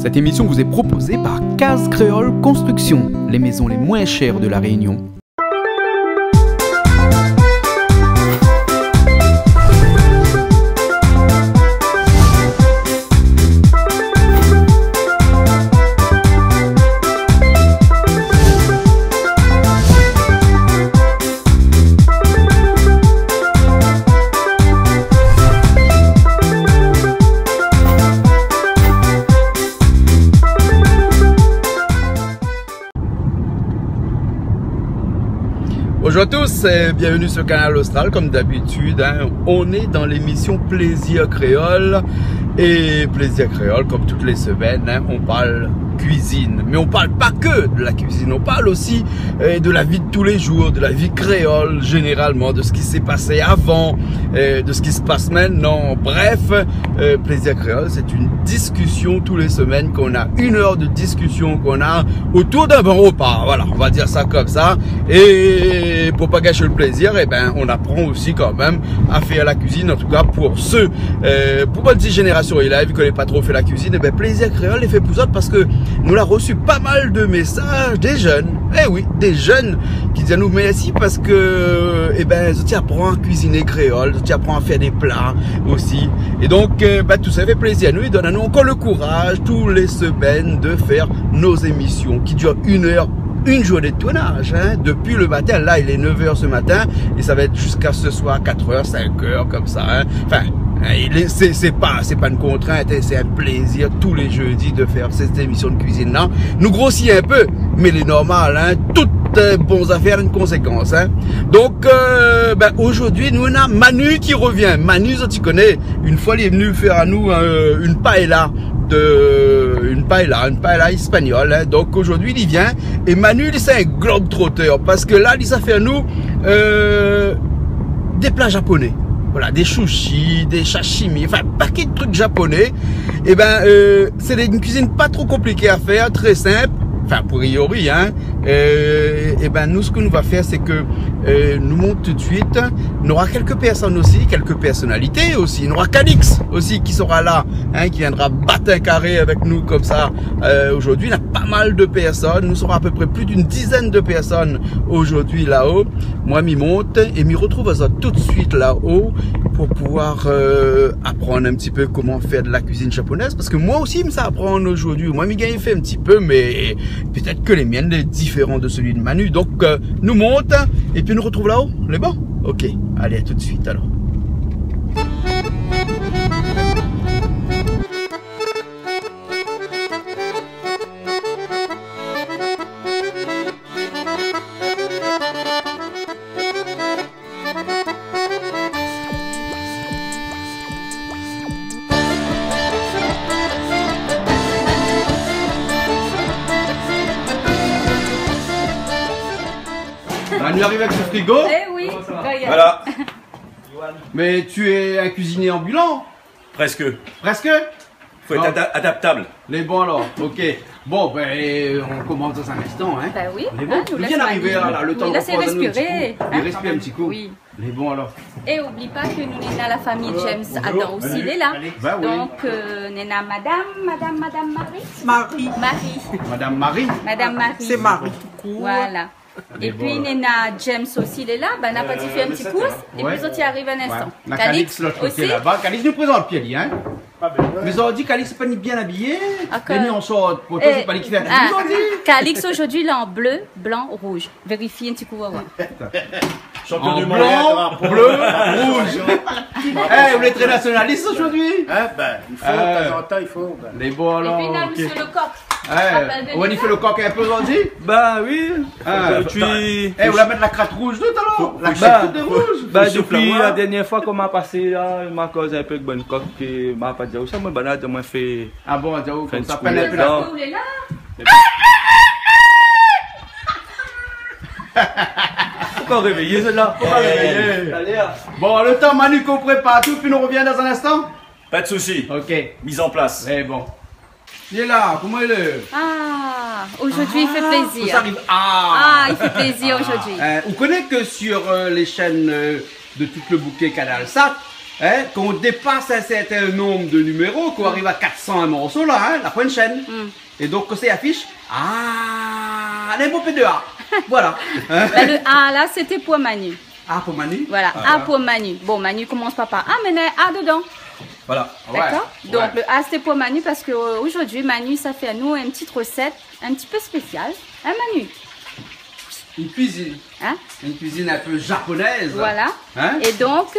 Cette émission vous est proposée par Case Créole Construction, les maisons les moins chères de la Réunion. Bonjour à tous et bienvenue sur Canal Austral. Comme d'habitude, on est dans l'émission Plaisir Créole. Et Plaisir Créole, comme toutes les semaines, on parle cuisine. Mais on parle pas que de la cuisine, on parle aussi de la vie de tous les jours, de la vie créole généralement, de ce qui s'est passé avant, de ce qui se passe maintenant. Bref, Plaisir Créole, c'est une discussion tous les semaines qu'on a, une heure de discussion qu'on a autour d'un bon repas. Voilà, on va dire ça comme ça. Et pour pas gâcher le plaisir, eh ben, on apprend aussi quand même à faire la cuisine, en tout cas pour ceux, pour votre génération et là, vu qu'on n'est pas trop fait la cuisine, eh ben, Plaisir Créole est fait pour autres parce que nous l'a reçu pas mal de messages des jeunes, eh oui, des jeunes qui disent à nous merci parce que, eh ben, je apprends à cuisiner créole, je apprends à faire des plats aussi. Et donc, bah, tout ça fait plaisir à nous et donne à nous encore le courage, tous les semaines, de faire nos émissions qui durent une heure. Une journée de tournage, depuis le matin, là il est 9 h ce matin et ça va être jusqu'à ce soir 4 h, 5 h comme ça. Enfin, c'est pas une contrainte, c'est un plaisir tous les jeudis de faire cette émission de cuisine là. Nous grossit un peu, mais il est normal, toutes bonnes affaires ont une conséquence. Donc ben, aujourd'hui nous on a Manu qui revient. Manu, tu connais, une fois il est venu faire à nous une paella. Une paella espagnole, donc aujourd'hui il y vient et Manu c'est un globe-trotter parce que là il a fait à nous des plats japonais, voilà, des sushis, des sashimi, enfin un paquet de trucs japonais. Et ben c'est une cuisine pas trop compliquée à faire, très simple, enfin a priori et ben nous ce que nous va faire c'est que nous montons tout de suite, il y aura quelques personnes aussi, quelques personnalités aussi, il y aura Calix aussi qui sera là, qui viendra battre un carré avec nous comme ça. Aujourd'hui il y a pas mal de personnes, nous serons à peu près plus d'une dizaine de personnes aujourd'hui là-haut. Moi m'y monte et m'y retrouve ça tout de suite là-haut pour pouvoir apprendre un petit peu comment faire de la cuisine japonaise, parce que moi aussi me ça apprendre aujourd'hui. Moi m'y gagne fait un petit peu, mais peut-être que les miennes sont différentes de celui de Manu. Donc nous monte et puis nous retrouve là-haut. On est bon? Ok, allez, à tout de suite alors. Manu arrive avec ce frigo. Eh oui, voilà. Mais tu es un cuisinier ambulant? Presque. Presque? Faut être adaptable. Les bons alors, ok. Bon, ben on commence dans un instant. Ben oui. Les bons, nous viens d'arriver là, le temps oui, de laissez respirer. Il respire un petit coup. Oui. Les bons alors. Et oublie pas que nous sommes la famille James Adam aussi, il est là. Ben oui. Donc, nous sommes Madame Marie. Madame Marie. Madame Marie. C'est Marie tout court. Voilà. Et puis, nous sommes James aussi, il est là. Ben, on a pas fait un petit pouce. Et puis, autres, il arrive un instant. La Calix, l'autre côté là-bas. Calix nous présente Pierre, Mais on dit Calix, c'est pas ni bien habillé. Et nous, on sort pour toi, c'est pas ni qui fait. Calix, aujourd'hui, il est en bleu, blanc, rouge. Vérifiez un petit coup, on va voir. Champion du monde. Blanc, bleu, rouge. Eh, vous êtes très nationaliste aujourd'hui? Ben, il faut, de temps en temps, il faut. Les bons Et alors. puis, nous avons Monsieur Lecoq. On y fait le coq un peu aujourd'hui? Bah oui. Puis. Eh, vous la mettre la cratte rouge tout alors? La cratte de rouge? Bah depuis la dernière fois qu'on m'a passé là, il m'a causé un peu de bonne coque et m'a pas dit ça, moi banade moi fait. Ah bon, Diao, comme ça petit peine un peu là. Vous êtes là? Pourquoi réveiller celle-là? Pourquoi réveiller? Allez là. Bon, le temps Manu qu'on prépare tout, puis nous revient dans un instant? Pas de soucis. Ok. Mise en place. Eh bon. Il est là, comment il est? Ah, aujourd'hui il fait plaisir. Ça arrive. Ah, il fait plaisir aujourd'hui. On connaît que sur les chaînes de tout le bouquet Canal Sat, hein, qu'on dépasse un certain nombre de numéros, qu'on arrive à 400 un morceau là, hein, la prochaine. Et donc, quand c'est affiche, un beau P2A. Voilà. Bah, le A là, c'était pour Manu. A pour Manu. Voilà, A pour Manu. Bon, Manu commence pas par A, mais il y a A dedans. Voilà. D'accord. Ouais. Donc le A c'était pour Manu parce que aujourd'hui Manu ça fait à nous une petite recette un petit peu spéciale. Hein Manu? Une cuisine. Hein? Une cuisine un peu japonaise. Voilà. Hein? Et donc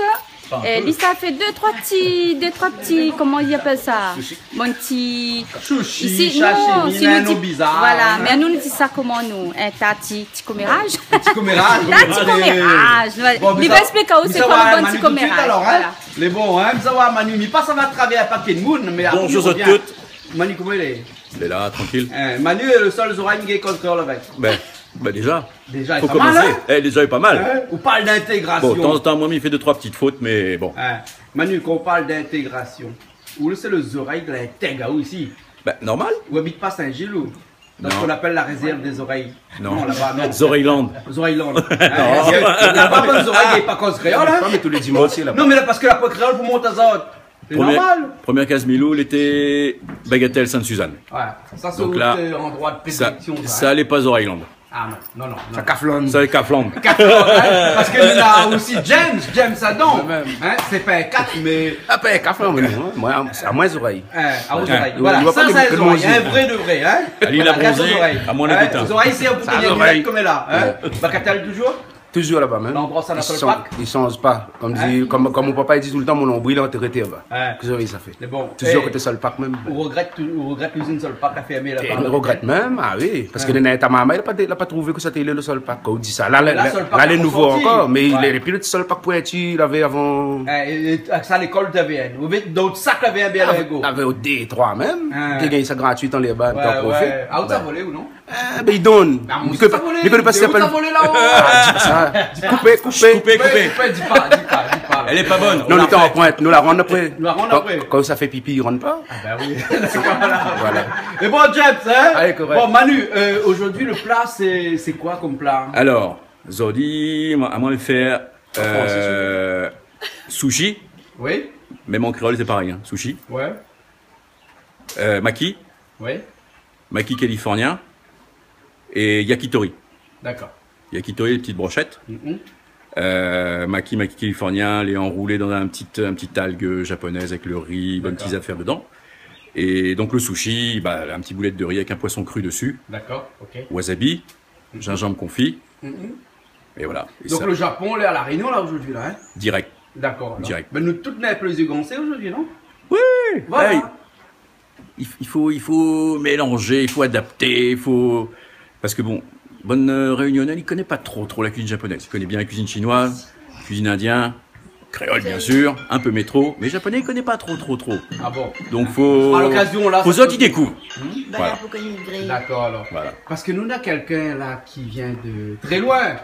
Lisa fait deux trois petits, comment il appelle ça? Mon petit. Sushi, Ici, sashimi, si un nous nom dit- bizarre. Voilà, mais nous dit ça comment nous? Un petit commérage? Petit commérage. Petit commérage. Bon, mais Il ça- va expliquer où mais c'est ça quoi va, le bon Manu, petit tout de suite, commérage. alors, hein? Voilà. Les bons, hein, ça va, Manu, mais pas ça va travailler un paquet de monde, mais après, Bonjour on à revient. toutes. Manu, comment il est? Il est là, tranquille. Manu est le seul oreilles qui est contre avec. Ben déjà. Déjà, il Faut est pas mal, commencer. hein? Déjà, il est pas mal. Hein? On parle d'intégration. Bon, de temps en temps, moi, il fait 2-3 petites fautes, mais bon. Hein, Manu, quand on parle d'intégration, où c'est les oreilles de l'intègre ici? Ben, normal. Où habite pas Saint-Gilles ou? Dans ce Non. qu'on appelle la réserve des oreilles. Non. Là-bas, non. Zoreilland. Les oreilles longues. Il n'y a pas bonnes oreilles, il n'y a pas cause créole, hein? Mais tous les dimanches, là. Non, mais là, parce que la pointe créole pour monter à ça, c'est normal. Première case Milou, il était Bagatelle Sainte-Suzanne. Ouais, ça c'est Donc là, endroit de Ça, prédilection. ça allait pas Zoreilland. Ah non, non, non. Ça caflonne. Ça allait Cafland. Parce qu'il y en a aussi James Adam. Ouais, même. Hein, c'est pas un 4, mais Ah, pas un caflonne, mais non. Moi, c'est à moins oreilles. à vos Ouais. oreilles. Il Voilà, va ça pas c'est les les oreilles, manger. un vrai de vrai. Hein. Ali, il a Voilà, bronzé, quatre oreilles. à mon Hein, habitant. les oreilles, c'est un peu Ça, comme les il oreilles. comme elle est là. Hein. Bacatel toujours. Toujours là-bas, même. L'endroit, ça n'a Ils pas le changent- pack. Ils changent pas. Comme, comme mon papa il dit tout le temps, mon nombril est enterré là-bas. Ouais. Qu'est-ce que ça fait? Mais bon, Toujours hey, côté seul pack même. on regrette l'usine seul pack à fermer Et là-bas. on regrette même, ah oui, parce que ta maman, elle a pas trouvé que c'était le seul pack. Quand on dit ça, là, Mais là, seul pack là, les a nouveaux ressorti. encore, mais Ouais. les pilotes seul pack pointu, il avait avant. Et ça, l'école t'avait un. D'autres sacs avaient un bien à l'ego. Il avait au D3 même. Ah. Il a gagné ça gratuit dans les bandes, t'en profites. Ah, où ça volé ou non? Ben, il donne. Ah, Il où peut ça pas volé? il peut pas Où ça s'appeler. volé là-haut? Ah, dis ça. Coupé. Coupé. Dis pas. Elle est pas bonne. Non, on était en pointe, nous la rendons après. Nous la rendons après. Quand ça fait pipi, il rentre pas. Ah bah oui. Voilà. Voilà. Mais bon, James, hein? Allez, correct. Bon, Manu, aujourd'hui, le plat, c'est quoi comme plat? Alors, Zodi, à moi de faire sushi. Oui? Même en créole, c'est pareil. Hein. Sushi. Ouais? Maki. Oui? Maki californien. Et yakitori. D'accord. Yakitori, les petites brochettes. Mhm. Maki californien, les enroulés dans un petit algue japonaise avec le riz, bonnes petites affaires dedans. Et donc le sushi, bah, un petit boulette de riz avec un poisson cru dessus. D'accord, ok. Wasabi, gingembre confit. Et voilà. Et Donc ça, le Japon, on est à la Réunion là aujourd'hui, là, hein? direct. D'accord. alors. Direct. Ben, nous toutes n'avons plus les yeux goncés aujourd'hui, non? Oui. Voilà. Hey, il faut mélanger, il faut adapter, il faut parce que bon, bonne réunionnais, il connaît pas trop la cuisine japonaise. Il connaît bien la cuisine chinoise, cuisine indienne, créole bien sûr, un peu métro, mais japonais il connaît pas trop. Ah bon? Donc faut À l'occasion, là, faut ça ça qui découvre. Voilà. D'accord, alors. Voilà. Parce que nous, on a quelqu'un là qui vient de très loin.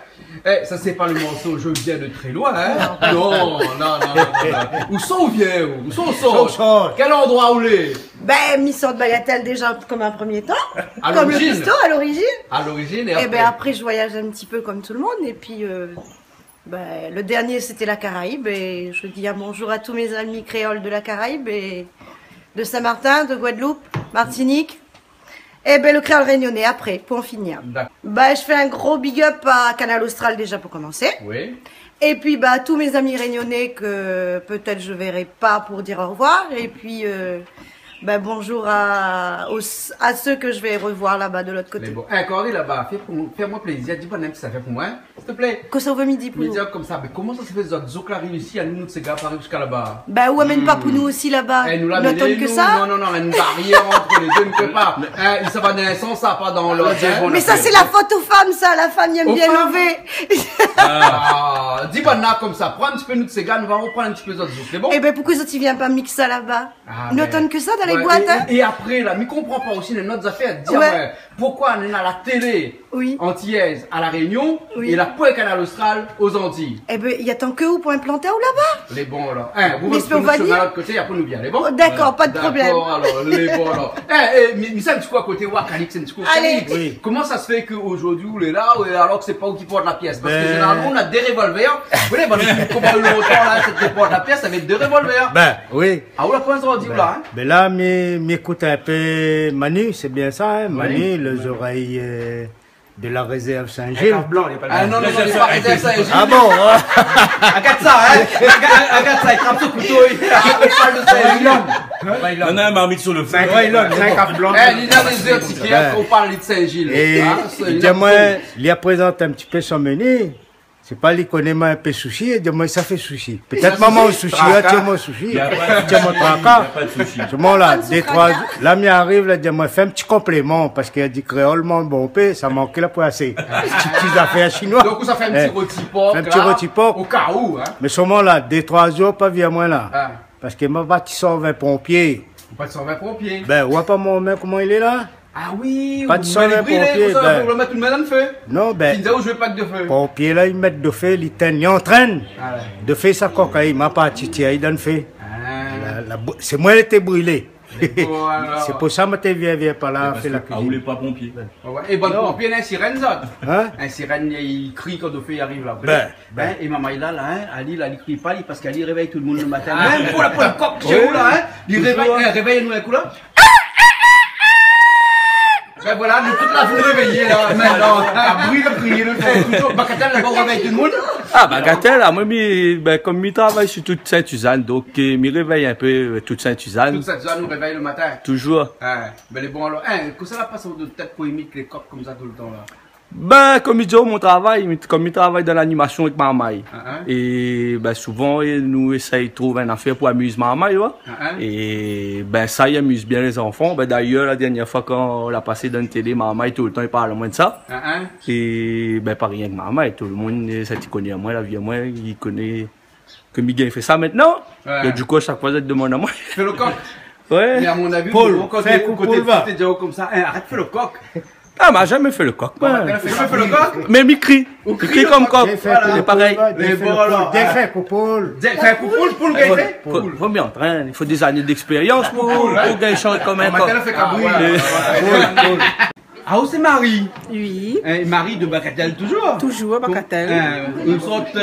Eh, ça, c'est pas le morceau, je viens de très loin, hein? Non. Où sont on vient? Où sont on sort? Quel endroit où l'est? Ben, Mission de Bagatelle déjà comme un premier temps, À comme le l'origine. Pisto à l'origine. À l'origine et Et après. ben après je voyage un petit peu comme tout le monde et puis ben, le dernier c'était la Caraïbe et je dis bonjour à tous mes amis créoles de la Caraïbe et de Saint-Martin, de Guadeloupe, Martinique. Et ben le créole réunionnais après pour en finir. D'accord. Ben je fais un gros big up à Canal Austral déjà pour commencer. Oui. Et puis bah tous mes amis réunionnais que peut-être je verrai pas pour dire au revoir. Et puis bah, bonjour à ceux que je vais revoir là-bas de l'autre Mais côté. bon, Corée là-bas, fais-moi plaisir, dis-moi même si ça fait pour moi, s'il te plaît. Que ça ouvre midi pour Me nous. dire comme ça, mais comment ça se fait, Zouk la réussi à nous, ces gars, par jusqu'à là-bas? Bah ou amène pas pour nous aussi là-bas. Eh, nous la N'attendent mêlée, que nous, ça. non, il y a une barrière entre les deux, ne peut pas. Ça va dans un sens, ça va pas dans l'autre. hein. Mais ça c'est la faute aux femmes ça, la femme aime Aux bien femmes lever. Ah, dis là comme ça, prends un petit peu nous de ces gars, nous allons reprendre un petit peu d'autres Zouk, c'est bon? Et ben pourquoi ça tu viens pas mixer ça là-bas? Ah, N'attendent que ça dans les ouais, boîtes hein. et après, là, mais comprends pas aussi les notes affaires, dire, Ouais. ouais, pourquoi on a la télé antillaise à La Réunion et la Point Canal Austral aux Antilles? Eh ben, il y a tant que où pour implanter ou là-bas? Les bons alors. Hein, vous mais on va dire de l'autre côté, après nous bien. Les bons? D'accord, pas de problème. D'accord, alors, les bons alors. Mais ça, c'est quoi côté Wakalix, c'est quoi? Allez, comment ça se fait qu'aujourd'hui, on est là, alors que c'est pas où qui porte la pièce? Parce que généralement, on a des revolvers. Vous voyez, comment longtemps là, cette porte la pièce avec deux revolvers? Ben, oui. Ah, où la point de là, hein? Ben là, m'écoute un peu Manu, c'est bien ça, hein? Manu, les oreilles de la réserve Saint-Gilles. Blanc, il n'est pas Ah non, non, il n'est pas réserve Saint-Gilles. Ah bon? Regarde ça, hein? Regarde ça, il frappe son couteau, il parle de Saint-Gilles. On a un marmite sur le feu. c'est un cap blanc. Eh, il y a des heures psychiatres qu'on parle de Saint-Gilles. Et dis-moi, il a présenté un petit peu son menu. C'est pas lui connaît un peu sushi, dis-moi, ça fait sushi. Peut-être maman au sushi, tiens-moi au sushi. Tiens-moi tracas. Pas de sushi. Ce moment-là, des trois, là, m'y arrive, là, dis-moi, fais un petit complément, parce qu'il a dit créole, bon paix, ça manquait là pour assez. Petites affaires chinois. Donc, ça fait un petit rôti porc. Un petit rôti porc. Au cas où, hein. Mais ce moment-là, des 3 jours, pas via moi là. Parce que m'a bâti 120 pompiers. Pas de 120 pompiers. Ben, vois pas mon main, comment il est là? Ah oui, pas de 120 pompiers, ben. Pour le mettre tout le monde en feu. Non, ben. Où je veux pas que de feu. Pompiers là, ils mettent de feu, ils tiennent, ils entraînent. De feu, ça cocaïne, m'a pas titi, ils donnent feu. C'est moi qui était brûlé. C'est pour ça que je viens par là, fait la cuisine. Ah, vous n'êtes pas pompier. Et bon pompier, il y a un sirène, ça. Hein? Un sirène, il crie quand le feu arrive là. Ben. Et maman, il a là, hein, Ali, là, il crie pas, parce qu'Ali réveille tout le monde le matin. Même pour la coque chez vous là, hein. Il réveille nous un coup là. Ben voilà, nous toute la vous réveillez là, maintenant, à bruit de crier, le fait toujours. Bagatelle, d'abord, réveille tout le monde. Ah, Bagatelle, moi, comme je travaille sur toute Sainte-Suzanne, donc, je réveille un peu toute Sainte-Suzanne. Toute Sainte-Suzanne nous réveille le matin. Toujours. Ben les bons alors, comment ça va passer de tête pour imiter les coqs comme ça tout le temps là? Ben, comme je dis, mon travail, comme je travaille dans l'animation avec ma maille. Et ben, souvent, nous essayons de trouver une affaire pour amuser ma maille. Et ben, ça, il amuse bien les enfants. Ben, d'ailleurs, la dernière fois qu'on l'a passé dans la télé, ma maille, tout le temps, il parle moins de ça. Et ben, pas rien que ma maille, tout le monde, ça, il connaît à moi, la vie à moi, il connaît que Miguel fait ça maintenant. Et du coup, chaque fois, je demande à moi. Fais le coq. Ouais. Mais à mon avis, Paul, quand tu es déjà comme ça, arrête de faire le coq. Ah, mais jamais fait le coq. Jamais fait le coq. Mais il crie comme coq. C'est pareil. Défait pour Paul. Défait pour Paul, pour le gagner. Faut bien entraîner. Il faut des années d'expérience pour gagner comme un coq. Ah, où c'est Marie? Oui. Marie de Bagatelle, toujours? Toujours à Bagatelle. Une sorte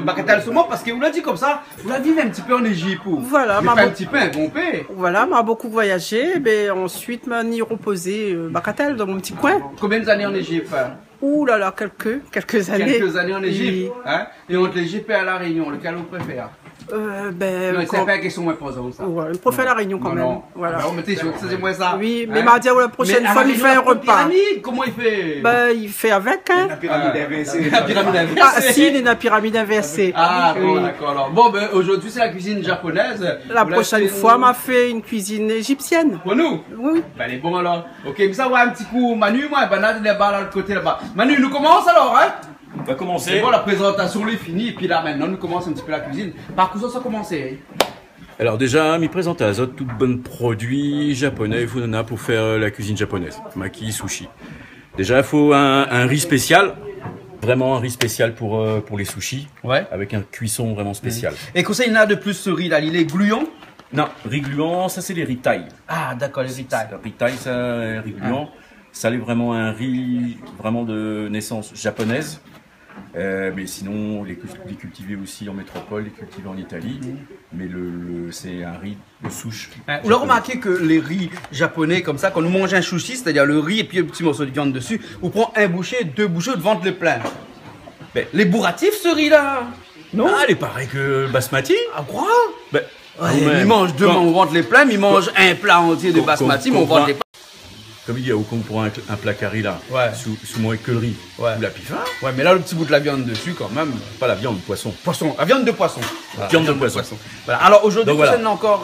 Bagatelle seulement, parce que vous l'avez dit comme ça, vous l'avez vu un petit peu en Égypte. Voilà, un petit peu un bon père. Voilà, m'a beaucoup voyagé, mais ensuite m'a y reposé Bagatelle dans mon petit coin. Combien d'années en Égypte? Ouh là là, quelques années. Quelques années en Égypte. Oui. Hein? Et entre l'Égypte et à La Réunion, lequel vous préférez? C'est pas une question moins posée, ça. Ouais, je préfère La Réunion quand même. Voilà. Alors, mettez, c'est moins ça. Oui, mais m'a dit la prochaine fois, il fait un repas. Comment il fait? Ben, il fait avec, hein. La pyramide inversée. La pyramide inversée. Ah, si, il est la pyramide inversée. Ah, bon, d'accord. Alors, bon, ben, aujourd'hui, c'est la cuisine japonaise. La prochaine fois, m'a fait une cuisine égyptienne. Pour nous? Oui. Ben, les bons alors. Ok, mais ça va un petit coup, Manu, moi, ben, là, il est là, de côté là-bas. Manu, nous commence alors, hein? On va commencer. C'est bon, la présentation est finie, et puis là, maintenant, nous commençons un petit peu la cuisine. Par contre, ça a commencé. Alors déjà, m'y présente à Azote, tout bon produit japonais, il faut en a pour faire la cuisine japonaise, maki, sushi. Déjà, il faut un riz spécial, vraiment un riz spécial pour les sushis, avec un cuisson vraiment spécial. Et conseil, il y en a de plus ce riz là, il est gluant? Non, riz gluant, ça c'est les riz thaï. Ah, d'accord, les riz thaï. Riz thaï, ça, riz gluant, ça c'est vraiment un riz vraiment de naissance japonaise. Mais sinon, les cultivés aussi en métropole, les cultivés en Italie. Mais c'est un riz de souche. Vous avez remarqué que les riz japonais, comme ça, quand on mange un sushi, c'est-à-dire le riz et puis un petit morceau de viande dessus, on prend un bouchée, 2 bouchées, de ventre le plein. Mais les bourratifs, ce riz-là? Non? Ah, il est pareil que le basmati. Ah, quoi? Ben, il mange 2 on ventre les pleins, mais il mange un plat entier de basmati, mais on ventre les pleins. Comme il dit, on prend un plat curry là, sous moins que le riz, ou la pifin. Ouais, mais là, le petit bout de la viande dessus, quand même. Pas la viande, poisson. Poisson, la viande de poisson. Voilà, viande de poisson. Voilà. Alors aujourd'hui, voilà. on a encore.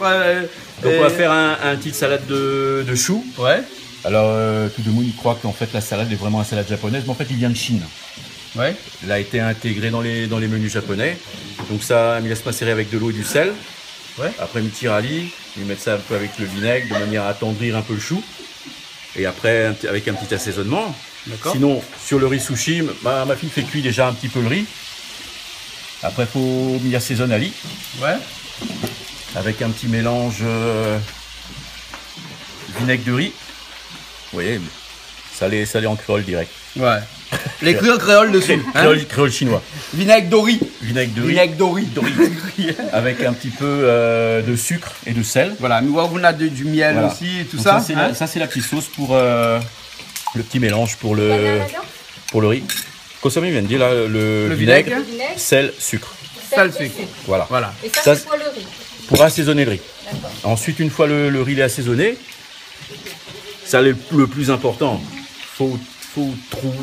Donc on va faire un petite salade de choux. Ouais. Alors tout le monde croit qu'en fait la salade est vraiment une salade japonaise, mais en fait il vient de Chine. Ouais. Il a été intégré dans les menus japonais. Donc ça, il laisse macérer avec de l'eau et du sel. Ouais. Après, il tire à lit, il met ça un peu avec le vinaigre de manière à attendrir un peu le chou. Et après, avec un petit assaisonnement. Sinon, sur le riz sushi, ma fille fait cuire déjà un petit peu le riz. Après, il faut m'y assaisonner à lit. Ouais. Avec un petit mélange vinaigre de riz. Vous voyez, salé en créole direct. Ouais. Les créoles dessus. Créole chinois. Vinaigre d'ori. Vinaigre de riz. Vinaigre d'ori. Avec un petit peu de sucre et de sel. Voilà, mais on a du miel aussi et tout. Donc ça. Ça, c'est la petite sauce pour le petit mélange pour le riz. Consommez bien dit là le vinaigre, sel, sucre. Sel, sucre. Voilà. Et ça c'est pour le riz. Pour assaisonner le riz. Ensuite, une fois le riz est assaisonné, ça le plus important, faut trouver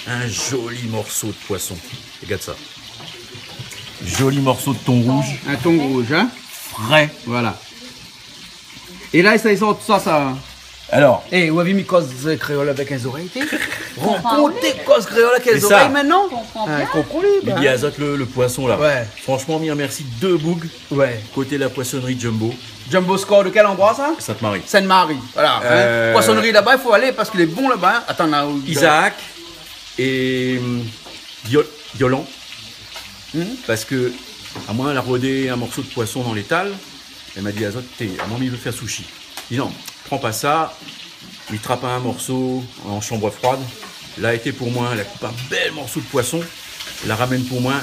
un joli morceau de poisson. Regarde ça. Joli morceau de thon rouge. Un thon rouge, hein. Frais. Voilà. Et là, ça sort tout ça. Alors. Et vous avez mis cause créole avec les oreilles. Rencontrez cause créole avec les oreilles maintenant. Il y a Azote le poisson là. Ouais. Franchement, on remercie 2 bougs. Ouais. Côté la poissonnerie Jumbo. Jumbo Score de quel endroit ça? Sainte-Marie. Sainte-Marie. Voilà. Poissonnerie là-bas, il faut aller parce qu'il est bon là-bas. Attends, là où Isaac et Yolan. Parce que, à moins elle a rodé un morceau de poisson dans l'étal, elle m'a dit Azote, maman, il veut faire sushi. Je dis non, prends pas ça. Il trappe un morceau en chambre froide. Là, a été pour moi, elle a coupé un bel morceau de poisson. Elle la ramène pour moi.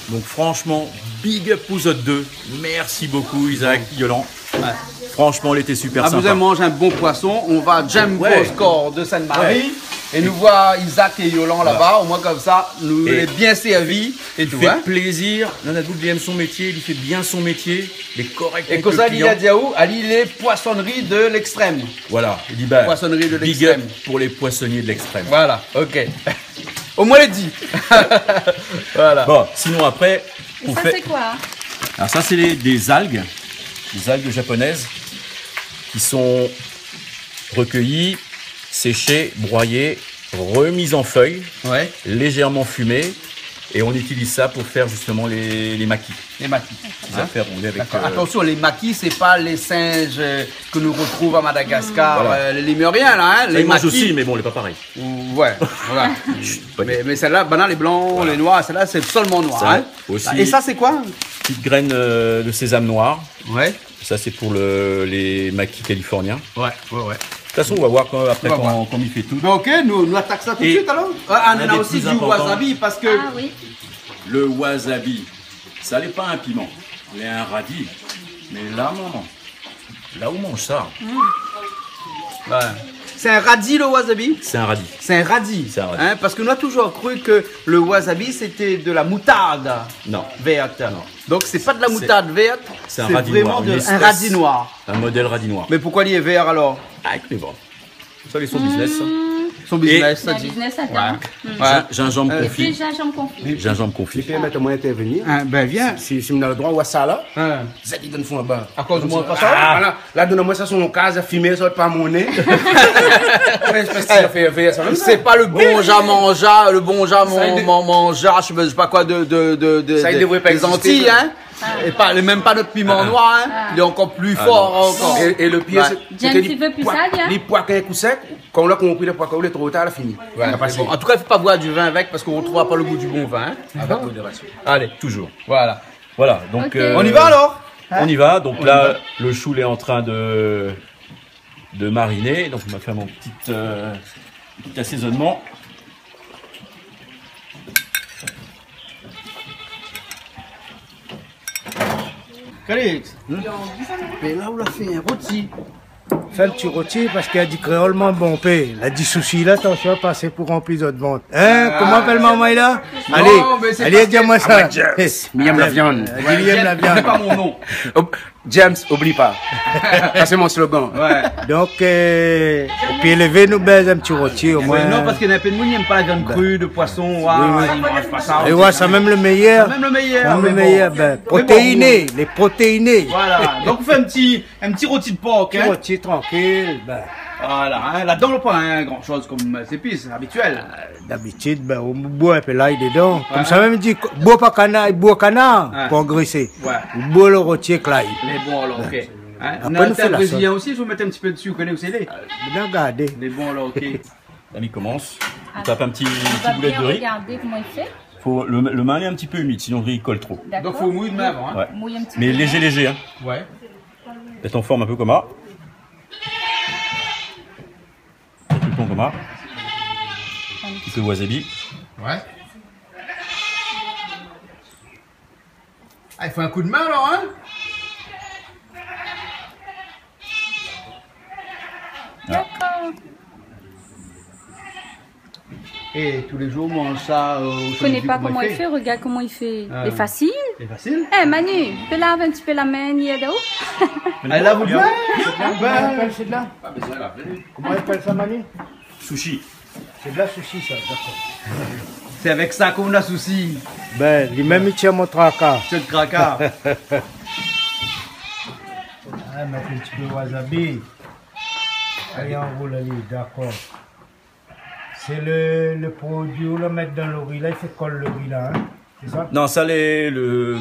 Donc franchement, big up aux autres deux. Merci beaucoup Isaac, Yolan. Ouais. Franchement, elle était super sympa. Vous avez mangé un bon poisson, on va Jumbo Score de Sainte-Marie et nous voir Isaac et Yolan là-bas. Au moins comme ça, nous est bien servi et tout. Il fait plaisir. Nanadou aime son métier, il fait bien son métier, il est correct. Et comme ça, il a dit où Ali les poissonneries de l'extrême. Voilà, il dit poissonnerie de big up pour les poissonniers de l'extrême. Voilà, ok. Au moins, il dit. Voilà. Bon, sinon après. Et ça, c'est quoi? Alors, ça, c'est des algues japonaises qui sont recueillies, séchées, broyées, remises en feuilles, légèrement fumées. Et on utilise ça pour faire justement les maquis. Les maquis. Avec, attention, les maquis, c'est pas les singes que nous retrouvons à Madagascar, les lémuriens là. Hein, les maquis aussi, mais bon, c'est pas pareil. Ouais, voilà. mais celle-là, les blancs, les noirs, celle-là, c'est seulement noir. Ça, hein. Aussi, et ça, c'est quoi? Petite graine de sésame noir. Ouais. Ça, c'est pour les maquis californiens. Ouais. De toute façon, on va voir après quand il fait tout. Mais ok, nous attaquons ça tout de suite alors. On a aussi du wasabi parce que. Ah oui. Le wasabi, ça n'est pas un piment, mais un radis. Mais là, maman, là où on mange ça. Ouais. C'est un radis le wasabi? C'est un radis. C'est un radis. Hein, parce que nous avons toujours cru que le wasabi c'était de la moutarde. Non. Verte. Non. Donc c'est pas de la moutarde verte. C'est un radis noir. Un radis noir. Un modèle radis noir. Mais pourquoi il est vert alors? Ah, écoutez, bon. Ça, c'est son business. Ça. Son business, ça dit. Business Gingembre confit. Et gingembre confit. Gingembre confit. Je peux mettre moi intervenir. Ben viens. Si on a le droit, on va ça là. Ça dit donne fond là-bas. À cause de moi, pas ça. Voilà. Là, donne-moi ça sur mon cas, à fumer, ça va pas mon nez. C'est pas le bon manja, je sais pas quoi de des Antilles, hein. Et même pas notre piment noir, hein. Il est encore plus fort encore. Et le pire, c'est que les pois qui sont secs, quand on a compris les pois qui sont trop tard, la fini. En tout cas, il ne faut pas boire du vin avec parce qu'on ne retrouvera pas le goût du bon vin. Avec modération. Allez, toujours. Voilà, donc on y va alors. On y va. Donc là, le chou est en train de mariner. Donc on va faire mon petit assaisonnement. Calix, mais là où on a fait un rôti. Fais le petit rôti parce qu'il a dit créolement bon paix. Il a dit souci là, attention à passer pour remplir de vente. Hein, comment appelle maman là? Allez, dis-moi ça. Il aime la viande. Il aime la viande. C'est pas mon nom. James, oublie pas. Ça c'est mon slogan. Ouais. Donc, et puis élevez nous baise un petit rôti au moins. Non, parce qu'il y a un peu de monde qui n'aime pas la viande crue, de poisson. Ils mangent pas ça. Et ouais, c'est même le meilleur. Même le meilleur. Même le meilleur. Ben, protéiné, les protéinés. Voilà. Donc on fait un petit rôti de porc. Un petit rôti tranquille. Ben. Voilà, hein, là-dedans on n'a pas grand chose comme épices, habituel. D'habitude, ben, on boit un peu l'ail dedans. Comme ça même dit, bois pas canard, bois canard pour engraisser. Ouais. Bois le rôti avec l'ail. Mais bon alors, ok. Hein? Après, On a nous fait un la brésilien aussi, je vous mettre un petit peu dessus, vous connaissez où c'est les? Regardez. Les bons là, ok. L'ami commence. Il tape un petit On va boulet bien de riz. regarder comment il fait. Faut le main est un petit peu humide, sinon le riz il colle trop. Donc D'accord. faut mouiller de main avant. Hein? Ouais. Mouiller un petit Mais peu. léger, hein. Ouais. Faites en forme un peu comme ça. Tout le temps comme ça. Un petit peu de wasabi. Ouais. Ah, il faut un coup de main alors, hein? D'accord. Et tous les jours, on mange ça. Je connais pas comment il fait, regarde comment il fait. Ah. C'est facile. C'est facile. Eh Manu, tu peux laver un petit peu la main, Niedo? Elle a vous de main? Comment on appelle c'est de là? Comment on appelle ça, Manu? Sushi. C'est de la sushi, ça, d'accord. C'est avec ça qu'on a souci. Ben, lui-même, il tient mon tracas. C'est le cracard. Ah, mettre un petit peu de wasabi. Allez, enroule, allez, d'accord. C'est le produit, on le met dans le riz, là, il fait coller le riz, là, hein? C'est ça? Non, ça le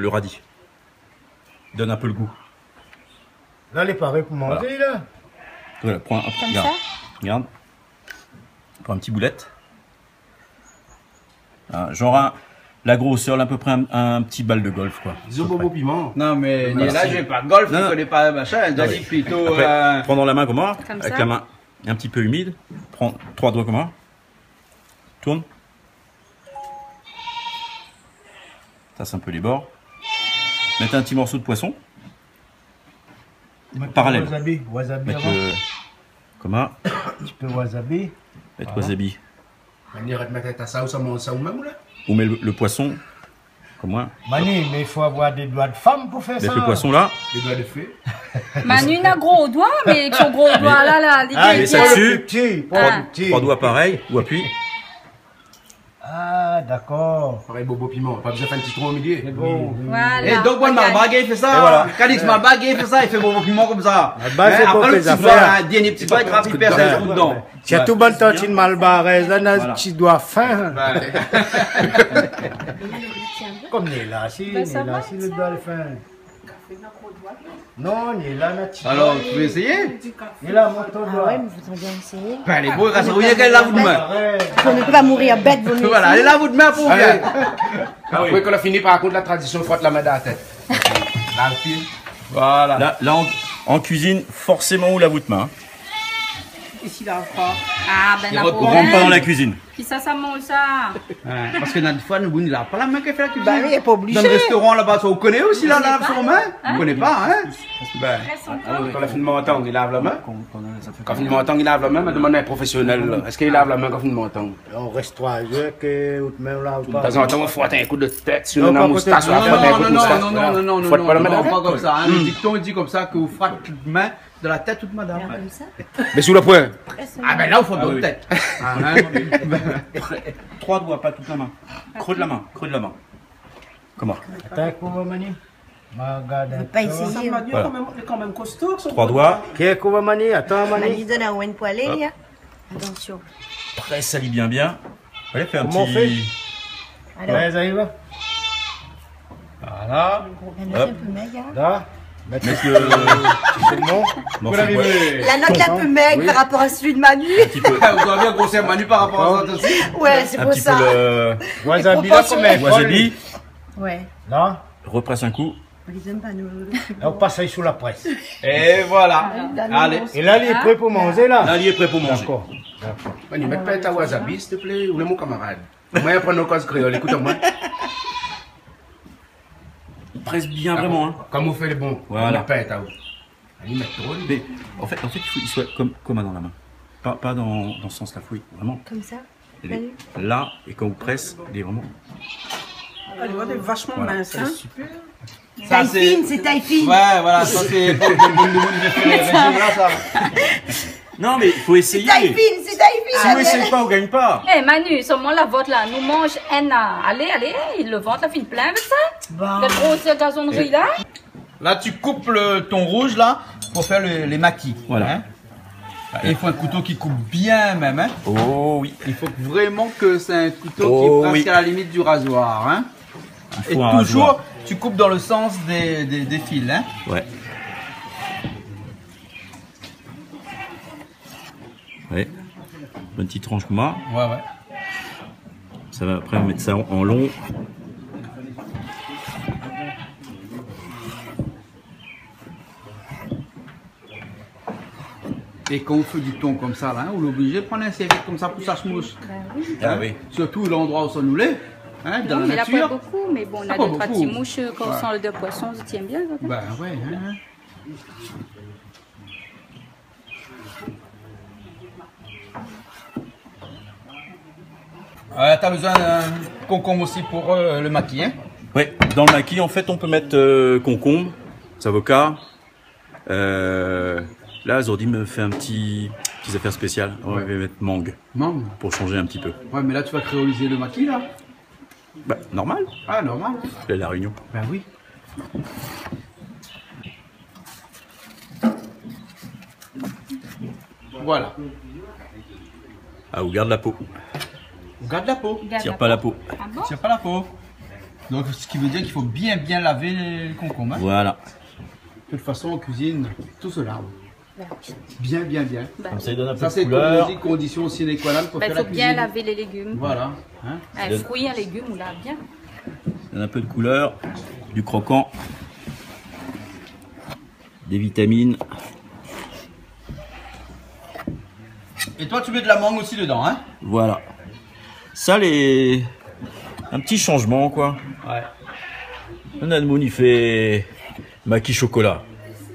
radis. Donne un peu le goût. Là, il est pareil pour manger, là. Voilà, prends un, Comme regarde. ça? Regarde. Prends un petit boulette. Ah, genre la grosseur, là, à peu près un petit balle de golf, quoi. Zobobo piment. Non, mais Voilà. là, je vais pas golf, Non, je non. connais pas machin. Elle a dit plutôt. Après, prends dans la main comme ça, Comme avec ça. la main un petit peu humide. Prends 3 doigts comme ça. Tourne. Tasse un peu les bords. Mets un petit morceau de poisson. Mettre Parallèle. Wasabi, wasabi Mettre avant. comme ça. Un petit peu wasabi. Mettre wasabi. Manière de mettre ta sauce à mon ça ou même là. Ou mets le poisson. Comme moi. Manu, mais il faut avoir des doigts de femme pour faire ça. Mettre le poisson là. Les doigts de feu. Manu n'a gros doigt, mais avec son gros doigt là, Ah, il mais ça ça vient. dessus. petit, pas Ah. le petit. 3 doigts pareil. Ou appuie. Ah, d'accord. Pareil, bobo piment. Pas besoin de faire un petit trou au milieu. Voilà. Et donc, bon, Regarde. Malbague, il fait ça. Et voilà. Cadix Malbague, il fait ça, il fait bon piment comme ça. Malbague, c'est pour Après, le tes petit doigt, affaires. un dernier petit doigt, il trappe, il perd un trou dedans. C'est tout bon tantine malbarès, là, on a un petit doigt fin. Comme il est là, si, il Ben, est ça là, va, si le doigt est fin. Non, il est là, notre petit Alors, doigt. tu veux essayer? Il est là, mon ton Ah doigt. ouais, mais vous voudriez bien essayer. Ben, les beaux, grâce à vous, il y a qu'elle lave de main. Arrête. On ne peut pas mourir bête, vous me Voilà, allez là, vous de main pour Allez. faire. Après qu'on a fini par contre la tradition, frotte la main dans la tête. Là, le fil. Voilà. Là en cuisine, forcément, on la voûte main. Ici, là, froid. Ah, ben, Il la rentre pour Rentre pas dans la cuisine. Qui ça mange ça? Ouais, parce que notre fois, nous, il n'a pas la main qui fait la cuisine. Bah oui, il n'est pas obligé. Dans le restaurant là-bas, ça, vous connaissez aussi la lave sur la main? Vous connaissez pas, hein? Ben. Quand la fin de montant, il lave la main. Quand il montant, il lave la main, mais demande à un professionnel. là. Est-ce qu'il lave la main quand il montant? On reste 3 heures que, ou même là, ou De pas. temps en temps, on frotte un coup de tête sur Non, la pas moustache. peut-être. on frotte un coup de moustache, Non, voilà. non, Frotte pas la main dans la pas tête. comme ça. Hein. Le dicton, il dit comme ça que vous frappez toute main de la tête toute madame. Comme ça. Mais sous le poing. Ah ben là, il faut de oui. l'autre tête. Ah, hein. 3 doigts, pas toute la main. Creux de la main, creux de la main. Comment? Attends, comment, Mani? Regarde. Pas Ça essayer. m'a dit Voilà. quand même costaud. 3 doigts. Qu'est-ce qu'on va Mani? Attends, Mani Mani. donne à Owen Poilé, là. Attention. Presse, salit bien. Allez, fais un Comment on fait? petit... Alors, Ouais, ça y va. Voilà. on a un peu maigre. Là. Mettre Mettre le... c'est bon. morceau de poisson. La note est un peu maigre par rapport à celui de Manu. Un petit peu, Vous avez bien grossir Manu par rapport à ça aussi. Ouais, c'est un pour petit peu ça. le Wasabi, là, combien? wasabi. Ouais. Là. Represse un coup. On les aime pas, nous. Là, on passe ça sous la presse. Et voilà. Allez. Et là, il est prêt pour manger, là. Là, il est prêt pour manger. D'accord. On y met pas ta wasabi, s'il te plaît, ou le mon camarade. Moi, je prends nos causes créoles, écoute-moi. Presse bien vraiment. Hein. Comme vous faites le bon, Voilà. on met pas ta ou. On y met trop. Mais en fait, il faut qu'il soit comme dans la main. Pas dans ce sens-là. Il faut vraiment... Comme ça. il est là, et quand vous presse, il est vraiment... Elle est vachement Voilà. mince. Hein. Ça, Taille fine, c'est taille fine. Ouais, voilà, ça c'est pour le bon de régime là, ça. Non, mais il faut essayer. Taille fine, c'est taille fine. Si vous n'essayez pas, on ne gagne pas. Eh Manu, seulement la vôtre là, nous mange un an. Allez, le ventre la file plein avec ça. Le gros gazonnerie là. Là, tu coupes ton rouge là pour faire les maquis. Voilà. Hein. Et il faut un couteau qui coupe bien même. Hein. Oh oui. Il faut vraiment que c'est un couteau Oh, qui est presque oui. à la limite du rasoir. Hein. Il Et faut un toujours, rasoir. tu coupes dans le sens des fils. Hein. Ouais. Ouais. Bonne petite tranche comme moi. Ouais, ouais. Ça va après mettre ça en long. Et quand on fait du thon comme ça, là, on est obligé de prendre un serviette comme ça pour ça se mousse. Ah oui. Surtout l'endroit où ça nous l'est, hein, dans la mais nature. là, pas beaucoup, mais bon, on a Ah, deux, pas trois beaucoup. petits mouches quand on sent le de poisson, ça tient bien. Ça. Ben ouais, hein. T'as besoin d'un concombre aussi pour le maquis, hein? Oui, dans le maquis, en fait, on peut mettre concombre, avocat. Là, Zordi me fait petites affaires spéciales. On va mettre mangue. Mangue? Pour changer un petit peu. Ouais, mais là, tu vas créoliser le maquis, là? Bah, normal. Ah, normal. C'est la Réunion. Ben oui. Voilà. Ah, ou garde la peau. On garde la peau. Tire pas la peau. Ah bon? Tire pas la peau. Donc, ce qui veut dire qu'il faut bien laver les concombres. Hein. Voilà. De toute façon, on cuisine tout cela. Bien. Comme ça, il donne un peu Ça, de c'est couleur. une condition sine qua non pour Il faire faut la bien cuisine. laver les légumes. Voilà. Hein. Un fruit, un légume, on lave bien. Il donne un peu de couleur, du croquant, des vitamines. Et toi, tu mets de la mangue aussi dedans, hein? Voilà. Ça, un petit changement, quoi. Ouais. Nadmoun, il fait maquis chocolat.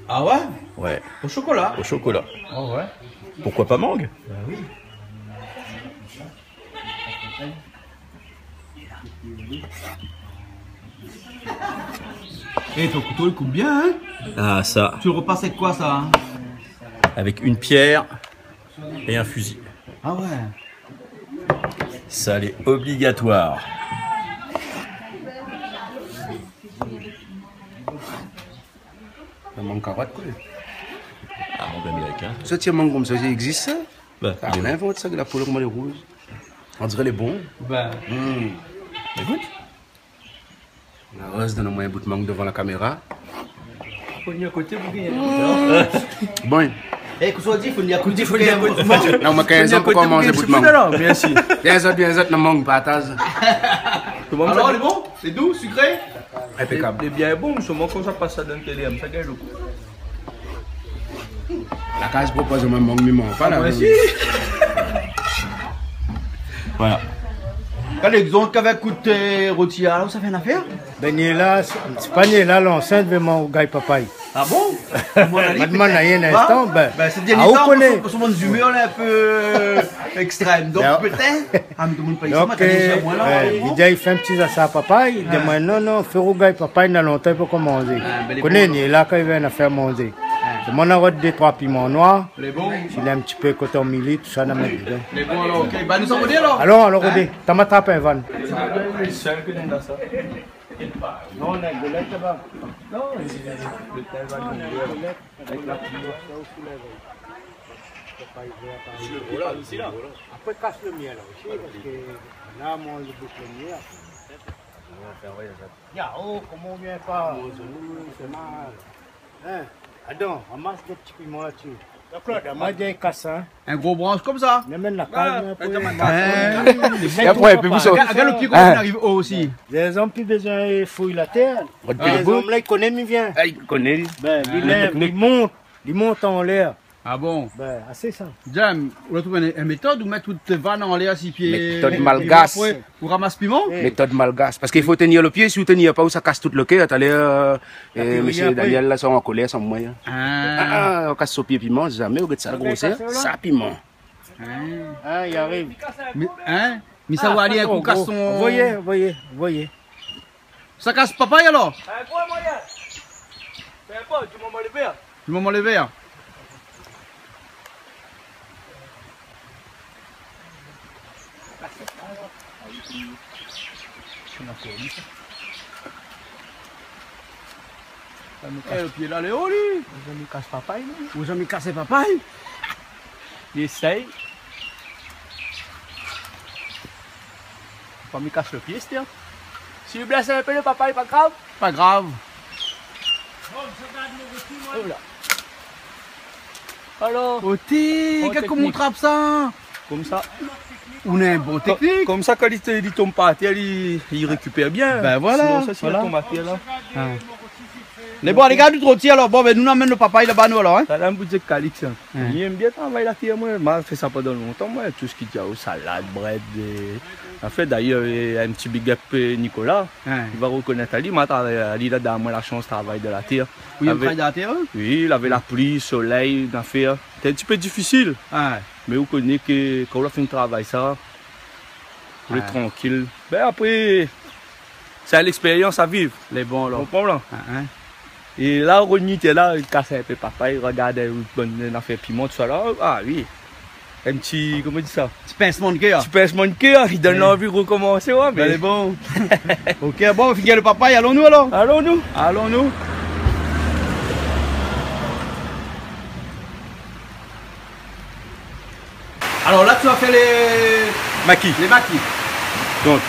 Ah ouais? Ouais, Au chocolat? au chocolat. Oh ouais. Pourquoi pas mangue? Ben oui. Et ton couteau, il coupe bien, hein? Ah, ça. Tu le repasses avec quoi, ça? Avec une pierre et un fusil. Ah ouais. Ça, elle est obligatoire. La mangue carotte, quoi. Ah, mangue américain. Ça, tiens, mangue comme ça, ça existe, ça? Bah, Ah, on invente ça, la poule comme les rouges. On dirait les bons. Ben. Écoute. La rose donne moi un bout de mangue devant la caméra. Bon. Eh, qu'on soit dit, il faut y accouter, Non, mais 15 ans pour qu'on mange un bout de mangue. Merci. Bien autres, la mangue partage. Alors, elle est bon? C'est doux, sucré? Impeccable. C'est bien bon, seulement quand ça passe ça dans le télé, ça gagne le coup. La case propose même mangue, mais pas là. Merci. Voilà. Quand les autres qui avaient coûté rôti, alors ça fait une affaire? Ben, là, c'est pas là, l'enceinte de mon gars papaye. Ah bon? Madame, un instant, ben, C'est bien ah, vous temps, connaissez. parce que mon humeur est un peu extrême. Donc Non. peut-être, ah, mais tout le monde paye ça, Donc, mais t'as déjà moins là. il dit, il fait un petit à papaye. Il dit, non, faire au gars papaye, il y a longtemps pour manger. ben, les Connais, bons, il est là quand il vient à faire manger. C'est mon arrête des 3 piments noirs. Les bons, Il a un petit peu coton milli, tout ça, on met dedans. les bons, alors, ok. Bah, nous sommes dit alors. Alors, Rodé, t'as m'attrapé un van. Non, on a de l'aide là-bas. Non, Après, casse le mien là aussi, parce que là, moi, le bouche le mien. Oh, comment on vient pas? C'est mal. Hein? Attends, ramasse des petits piments là-dessus. Claude, moi, j'ai cassé. Un gros branche comme ça. Mais même la calme. Et après, puis vous savez. Regarde le pied qu'on arrive haut aussi. Les hommes plus besoin de fouiller la terre. Les hommes là, ils connaissent, ils viennent. Ah, il connaît. Ben, ils lèvent, ils montent en l'air. Ah bon? Ben, assez ça. Jam, on a trouvé une méthode où mettre toutes tes vannes en l'air à 6 pieds. Méthode malgache. Pour ramasser piment? Méthode malgache. Parce qu'il faut tenir le pied, si vous ne tenez pas, ça casse tout le cœur. Monsieur Daniel, là, sont en colère, sans moyen. Ah. On casse au pied piment, jamais, on regarde ça grosseur. Ça piment. Ah, il arrive. Mais ça va aller un coup casse son. Voyez. Ça casse papaye alors? quoi, moyen? Fais pas, tu m'en mets les verres. Tu m'en les verres. Le pied là, Léo, lui. Vous me casse papaye, non? Vous avez cassé papaye? Il essaye. Pas me casse le pied, c'est bien. Si vous blessez un peu le papaye, pas grave. Pas grave. Alors, Oti, comment on trappe ça? comme ça. On a un bon technique. Comme ça, quand il tombe par terre, il récupère bien. Ben voilà. Sinon, ça, s'il Voilà. tombe à terre, là. Les bons, les gars du trottier, alors bon, ben nous amène le papa, il est bas nous alors. Hein? Ça, là, un bout de calix. Il aime bien travailler la terre, moi. Moi, je fais ça pendant longtemps, moi. Tout ce qui tient aux salades, bread. En fait, d'ailleurs, il y a un petit big up Nicolas. Il va reconnaître Ali. Moi, Ali, il a moi la chance de travailler de la terre. Oui, il travaille de la terre. Oui, il avait la pluie, le soleil, l'affaire. C'était un petit peu difficile. Mais vous connaissez que quand on a fait un travail, ça, on est tranquille. Ben après, c'est l'expérience à vivre. Les bons alors. Comprends là? Et là, Ronnie était là, il cassait un peu papa, il regardait une affaire piment, tout ça là. Ah oui. Un petit, comment on dit ça? Petit pincement de cœur. Petit pincement de cœur, il donne l'envie de recommencer. Ouais, mais les bons. Ok, bon, on finit le papa, et allons-nous alors? Allons-nous. Allons-nous. Alors là, tu as fait les maquis. Les maquis. Donc,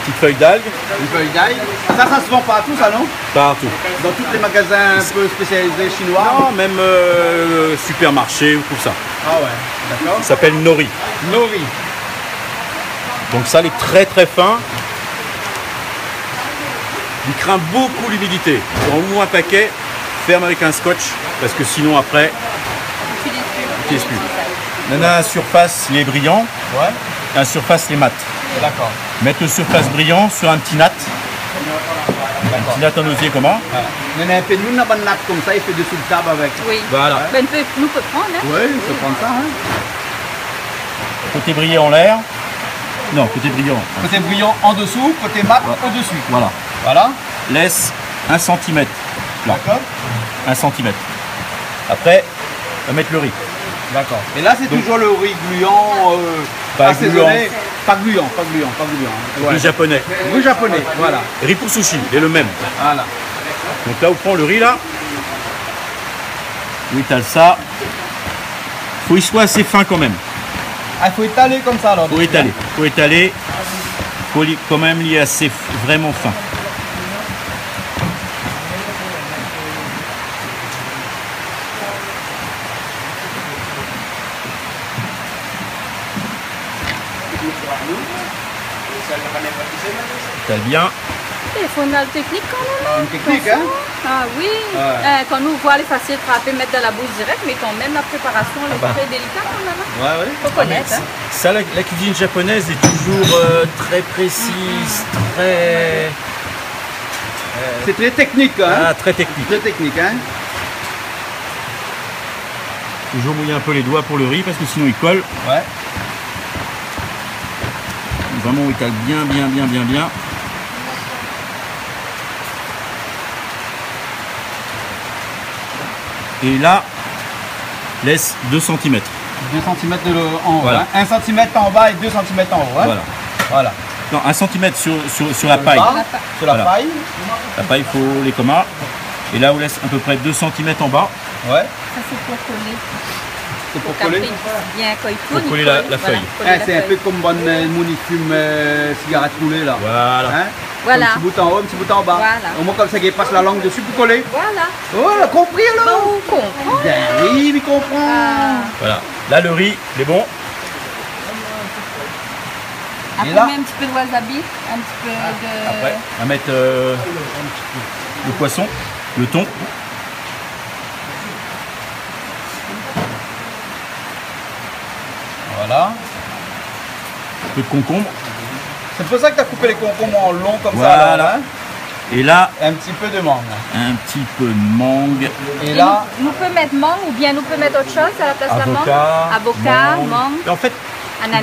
petite feuille d'algue. Une feuille d'algue. Ça se vend partout, ça, non? Partout. Dans tous les magasins un peu spécialisés chinois? Non, même supermarché, ou tout ça. Ah ouais, d'accord. Ça s'appelle nori. Nori. Donc ça, il est très très fin. Il craint beaucoup l'humidité. Dans au moins un paquet, ferme avec un scotch, parce que sinon après, il n'utilise plus. On a un surface, il est brillant. Ouais. Un surface, il est mat. D'accord. Mettre le surface brillant sur un petit nat. Un petit nat en osier comment? Il y en a un peu de nous, on a un nat comme ça, il fait dessous le table avec. Oui. Voilà. Ben, nous peut prendre. Hein? Oui, on peut prendre ça. Hein. Côté brillant en l'air. Non, côté brillant. Côté brillant en dessous, côté mat au-dessus. Voilà. Voilà. Laisse 1 cm. D'accord. 1 cm. Après, on va mettre le riz. D'accord. Et là, c'est toujours le riz gluant, pas assaisonné. Pas gluant, pas gluant, pas gluant. Ouais. Riz japonais. Riz japonais, voilà. Riz pour sushi, il est le même. Voilà. Donc là, on prend le riz là. On étale ça. Faut qu'il soit assez fin quand même. Ah, il faut étaler comme ça alors. Faut étaler. Faut étaler. Faut quand même lier assez vraiment fin. Étale bien. Il faut une technique quand même. Une technique, hein? Ah oui. Ouais. Quand nous voit les faciles frapper, mettre dans la bouche direct, mais quand même la préparation elle est très délicate quand même. Ouais, ouais. Faut connaître. Hein. Ça, la cuisine japonaise est toujours très précise, très... C'est très technique, hein? Ah, très technique. Très technique, hein? Toujours mouiller un peu les doigts pour le riz parce que sinon il colle. Ouais. Vraiment on étale bien, bien, bien, bien, bien. Et là, laisse 2 cm. 2 cm en haut. Voilà. Hein? 1 cm en bas et 2 cm en haut. Hein? Voilà. Voilà. Non, 1 cm sur la paille. Sur la Voilà. paille. La paille, il faut les communs. Et là, on laisse à peu près 2 cm en bas. Ouais. Ça c'est pour coller. C'est pour Qu'après, coller. bien quand il tourne. Pour coller il la colle. feuille. Voilà, coller la C'est un peu feuille. comme bonne mouni fume cigarette roulée là. Voilà. Hein? Voilà. Un petit bout en haut, un petit bout en bas. Voilà. Au moins comme ça, il passe la langue dessus pour coller. Voilà. Oh, on a compris alors? Bon, on comprend. Ben oui, il comprend. Ah. Voilà. Là, le riz, il est bon. Après, là- on met un petit peu de wasabi, un petit peu de... Après, on va mettre le poisson, le thon. Voilà. Un peu de concombre. C'est pour ça que tu as coupé les concombres en long comme Voilà. ça. Là, hein? Et là, Un petit peu de mangue. un petit peu de mangue. Et Et là, nous peut mettre mangue ou bien nous peut mettre autre chose à la place de la mangue. Avocat. Avocat, mangue, Et en fait, ananas.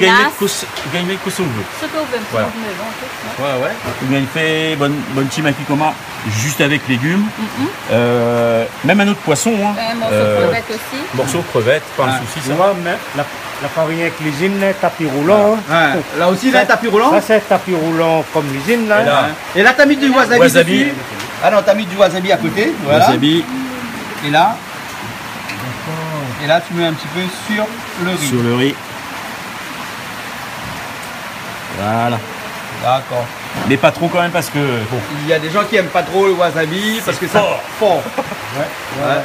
gagner que son veut. Ce qu'on veut, un petit Voilà. peu de melon, tout, non? ouais, ouais. Ou bien il fait bonne chimaki comment juste avec légumes. Même un autre poisson. Hein. Un morceau de crevette aussi. Morceau de crevette, pas un souci ça. Ouais, mais la farine cuisine, tapis roulant. Hein. Là aussi, là, tapis roulant. Ça, c'est tapis roulant comme l'usine, là. Et là, Et là, tu as mis du wasabi. Wasabi. dessus. Ah non, tu as mis du wasabi à côté. Voilà. wasabi Et là. Et là, tu mets un petit peu sur le riz. sur le riz. Voilà. D'accord. Mais pas trop quand même parce que bon, Il y a des gens qui aiment pas trop le wasabi parce que c'est fort. Ouais.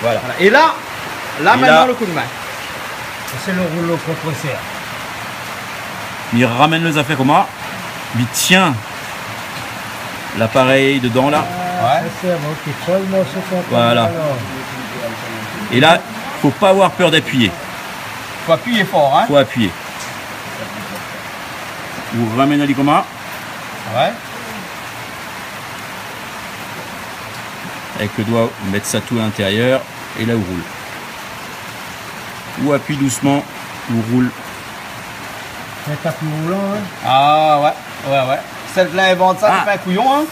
Voilà. Et là, Là, maintenant, le coup de main. C'est le rouleau compresseur. Il ramène les affaires comme ça. Il tient l'appareil dedans là. Voilà. Et là, faut pas avoir peur d'appuyer. Faut appuyer fort, hein. Faut appuyer. Vous ramenez Ali comme ça. Ouais. Avec le doigt, vous mettez ça tout à l'intérieur et là, vous roule. Ou appuie doucement, vous roule. C'est tapis roulant, hein. Ah ouais. Celle qui invente ça, c'est pas un couillon, hein.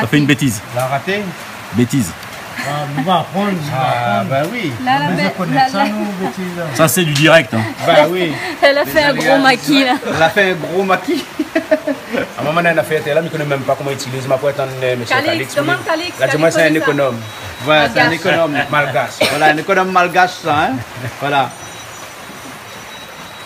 Ça fait une bêtise. La raté. Bêtise. On va apprendre. Bah oui. Ça, c'est du direct. Hein. Bah oui. Elle a fait un gros maquis, là. Elle a fait un gros maquis. À un moment, elle a fait là, mais je ne connais même pas comment utiliser ma poêle. Calix, demande Calix. Là, moi, c'est un économe. Voilà, c'est un économe malgache. Voilà, un économe malgache, ça, hein. Voilà.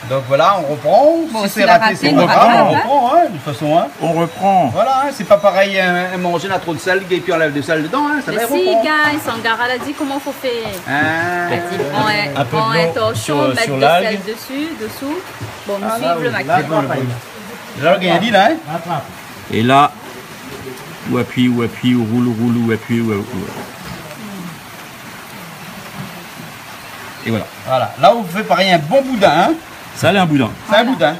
Donc voilà, on reprend. Bon, si c'est raté, c'est on reprend, hein, de toute façon. Hein. On reprend. Voilà, hein, c'est pas pareil, manger a trop de sel et puis on enlève de sel dedans. Hein, ça mais va si, gars, Sangara a dit comment faut faire. Elle dit, on est torchon, mettre de sel dessus, dessous. Bon, nous suivons le maquis. Là, il a dit là, hein. Et là, ou appuie, ou roule, ou appuie, ou. Et voilà. Voilà, là vous faites pareil un bon boudin. Hein. Ça, c'est un boudin. C'est un boudin.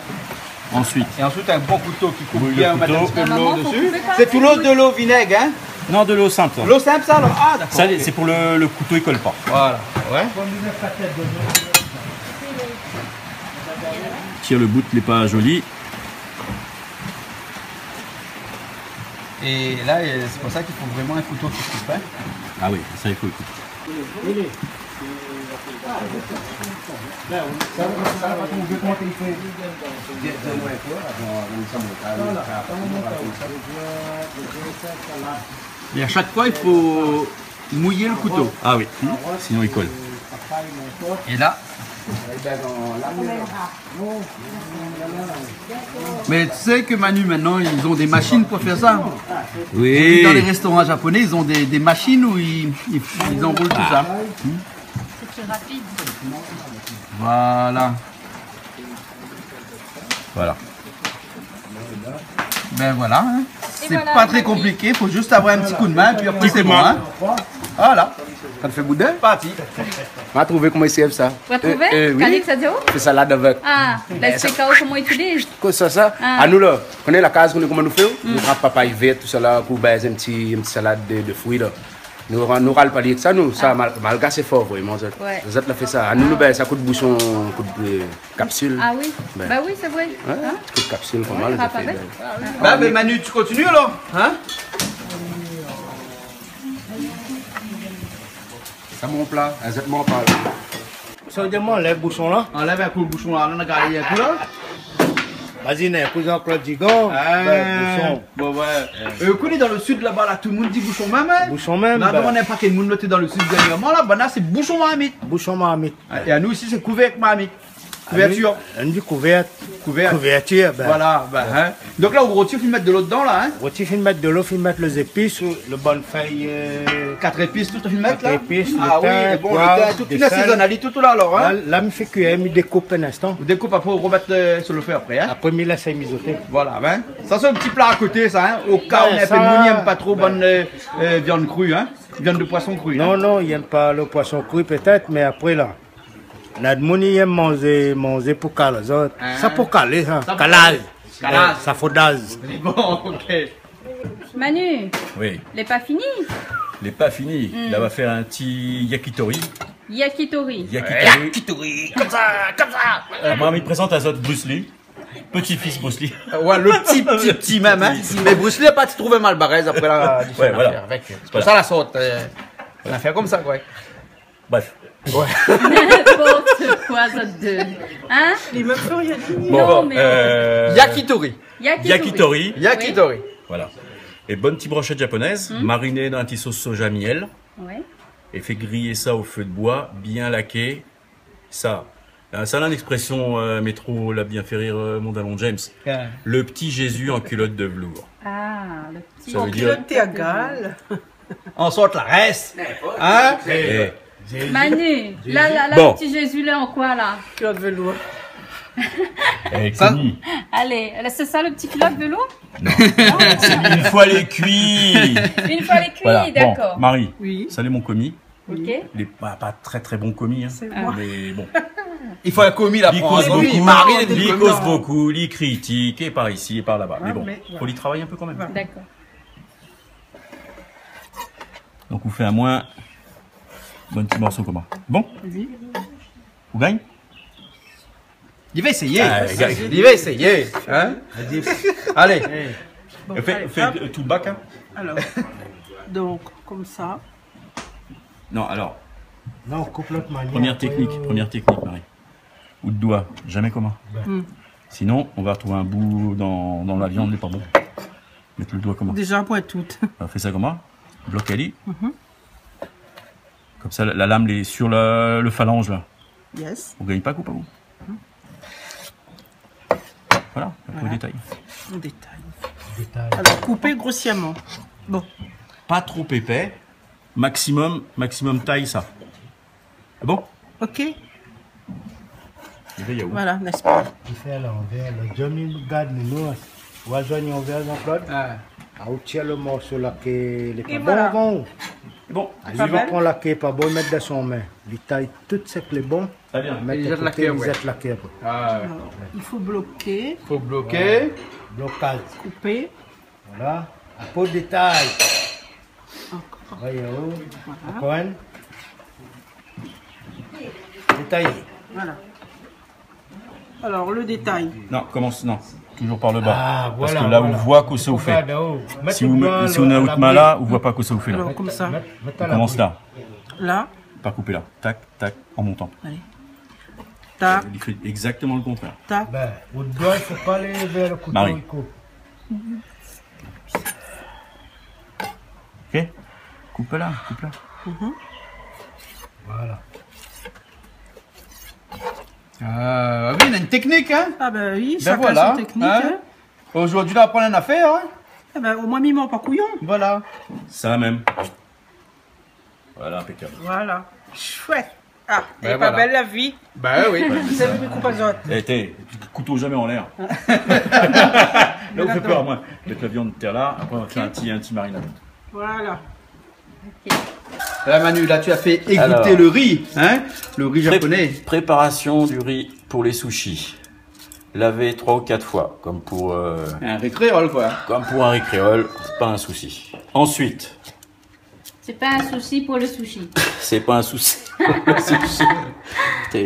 Ensuite. Et ensuite un bon couteau qui coupe bien, mettre un petit peu de l'eau dessus. C'est tout l'eau de l'eau vinaigre, hein. Non, de l'eau simple. L'eau simple, ça alors. Ah, d'accord. Ça, c'est pour le couteau, il colle pas. Voilà. Ouais. Tire le bout, il n'est pas joli. Et là, c'est pour ça qu'il faut vraiment un couteau qui coupe. Hein. Ah oui, ça il faut écouter. Et à chaque fois, il faut mouiller le couteau. Ah oui, sinon il colle. Et là. Mais tu sais que Manu, maintenant, ils ont des machines pour faire ça. Oui. Dans les restaurants japonais, ils ont des machines où ils enroulent tout ça. C'est plus rapide. Voilà. Voilà. Ben voilà. Hein. C'est voilà, pas très compliqué, il faut juste avoir un petit coup de main, puis après c'est bon. Hein. Voilà. Ça te fait boudin? Parti. On va trouver comment ils servent ça. Vous avez trouvé? Calix a dit où? C'est salade avec. Ah, là, c'est comment ils utilisent. Quoi ça? À nous là, on est la case, comment nous faisons? Nous râpons papaye verte, tout ça là, pour baiser une petite salade de fruits là. Nous râlons pas de ça, nous, ça, malgré c'est fort, vraiment. Vous êtes fait ça. À nous, ça coûte bouchon, coûte capsule. Ah oui? Bah oui, c'est vrai. Coûte capsule, pas mal. Bah, mais Manu, tu continues alors? Hein? C'est mon plat, exactement pas. Ça veut dire, on enlève le bouchon là. Enlève un coup le bouchon là, on a gardé un coup là. Vas-y, n'est plus en Claude Digon. Bouchon. Bon, ouais. Vous dans le sud là-bas, là, tout le monde dit bouchon même. Hein? Bouchon même. Là, on n'a pas quel monde dans le sud dernièrement, là, là c'est bouchon marmite. Bouchon marmite. Et à nous ici, c'est couvercle marmite. Couverture. On dit couverture. Ben. Voilà. Ben, hein. Donc là, au gros, il faut mettre de l'eau dedans, là. Hein. Au il faut mettre de l'eau, il faut mettre les épices, le bonne feuille. 4 épices, tout, il faut mettre là. 4 épices, ah oui, bon, toute une assaisonnalité, tout là, alors. Hein. Là, je fais cuire, je découpe un instant. Vous découpez après, vous remettez sur le feu après. Hein. Après, je laisse mijoter. Voilà, ben. Ça, c'est un petit plat à côté, ça. Hein. Au cas où on n'aime pas trop bonne viande crue, hein. Viande de poisson crue. Non, hein. non, il n'aime pas le poisson cru, peut-être, mais après, là. Nadmouni aime manger pour caler. Ça pour caler, ça. Calage. Ça faut d'az. Bon, ok. Manu, Oui. il n'est pas fini. Il n'est pas fini. Là, on va faire un petit yakitori. Yakitori. Yakitori. Comme ça. Moi, il présente à Zot Bruce Lee. Petit-fils Bruce Lee. Ouais, le petit même. Hein. Mais Bruce Lee n'a pas trouvé mal barré après la ouais, voilà. C'est pour ça la saute. On a fait comme ça, quoi. Bref. Ouais. N'importe quoi, ça deux. Hein? Il me fait rien dire. Non, mais. Yakitori. Yakitori. Yakitori. Oui. Voilà. Et bonne petite brochette japonaise, marinée dans un petit sauce soja miel. Ouais. Et fait griller ça au feu de bois, bien laqué. Ça. Ça a une expression métro, l'a bien fait rire mon Damon James. Le petit Jésus en culotte de velours. Ah, le petit. Ça veut dire. Culotte à gale. On sorte la reste. Hein? Manu, là, Bon. petit Jésus là en quoi là? Culotte velours. Allez, c'est ça le petit culotte velours? Une fois les cuits. Une fois les cuits, Voilà. d'accord. Bon, Marie, Oui. salut mon commis. Ok. Il est pas très très bon commis, hein. C'est moi. Mais bon. Il faut un commis là Il pour cause beaucoup, Marie, il cause beaucoup, il critique, et par ici et par là-bas. Mais bon, faut y travailler un peu quand même. D'accord. Donc on fait à moins. Bon petit morceau comment? Bon? Oui. Vous gagnez? Il va essayer. Ah, Il va essayer. Hein? Allez. Bon, Fais allez, hop. tout le bac, hein? Alors, donc, comme ça. Non, alors, Non, coupe l'autre manière. première technique, Marie. Ou de doigt, jamais comment. Sinon, on va retrouver un bout dans la viande, il n'est pas bon. Mettre le doigt comment? Déjà, pour tout. On fait ça comment? Bloc Ali. Comme ça, la lame est sur le phalange là. Yes. Vous gagnez pas, coupe à vous. Voilà, un peu de détail. On détaille. Alors, couper grossièrement. Bon. Pas trop épais. Maximum taille ça. Ah bon? Ok. Voilà. Voilà, n'est-ce pas? Il fait à l'envers. Le Johnny garde nous. On va joindre l'envers Jean-Claude. On tire le morceau là qui est pas voilà. bon. Bon, Il va prendre la quai pas bon, mettre dans son main. Il taille tout ce qui est bon. très bien. Mettre Il jette de la côté, quai, il ouais. jette la quai. Alors, il faut bloquer, Faut bloquer. Blocage. couper. Voilà. Un peu de détail. Encore. Voyez où? Voilà. Encore un. Détaillé. Voilà. Alors, le détail. Non, commence, non. Toujours par le bas. Ah, Parce voilà, que là, voilà. on voit qu'au vous fait. Si vous n'avez votre main là, on ne voit pas qu'au vous fait là. Alors, comme ça. On commence là. Là. Pas couper là. Tac, tac, en montant. Allez. Tac, Il fait exactement le contraire. tac. Ben, au doigt, il ne faut pas aller vers le couteau. Marie. il coupe. Ok? Coupe là, coupe là. Voilà. Oui, il a une technique, hein? Ah ben oui, Ben chacun voilà. son technique. Hein? Hein. Aujourd'hui, on va apprendre une affaire, hein? Ah ben, au moins, mis pas couillon. Voilà. Ça même. Voilà, impeccable. Voilà. Chouette. Ah, elle Ben est pas voilà. belle la vie. Ben oui. Vous avez mes coupazotes. Eh, t'es, couteau jamais en l'air. Là, vous faites peur, moi. Mettre la viande de terre là, après on va faire un petit marinade. Voilà. Là, Manu, là, tu as fait égoutter Alors. le riz, hein? Le riz japonais. Préparation du riz pour les sushis. Laver 3 ou 4 fois, comme pour Un riz créole, quoi. un riz créole, c'est pas un souci. Ensuite, C'est pas un souci pour le sushi. c'est pas un souci. Le sushi.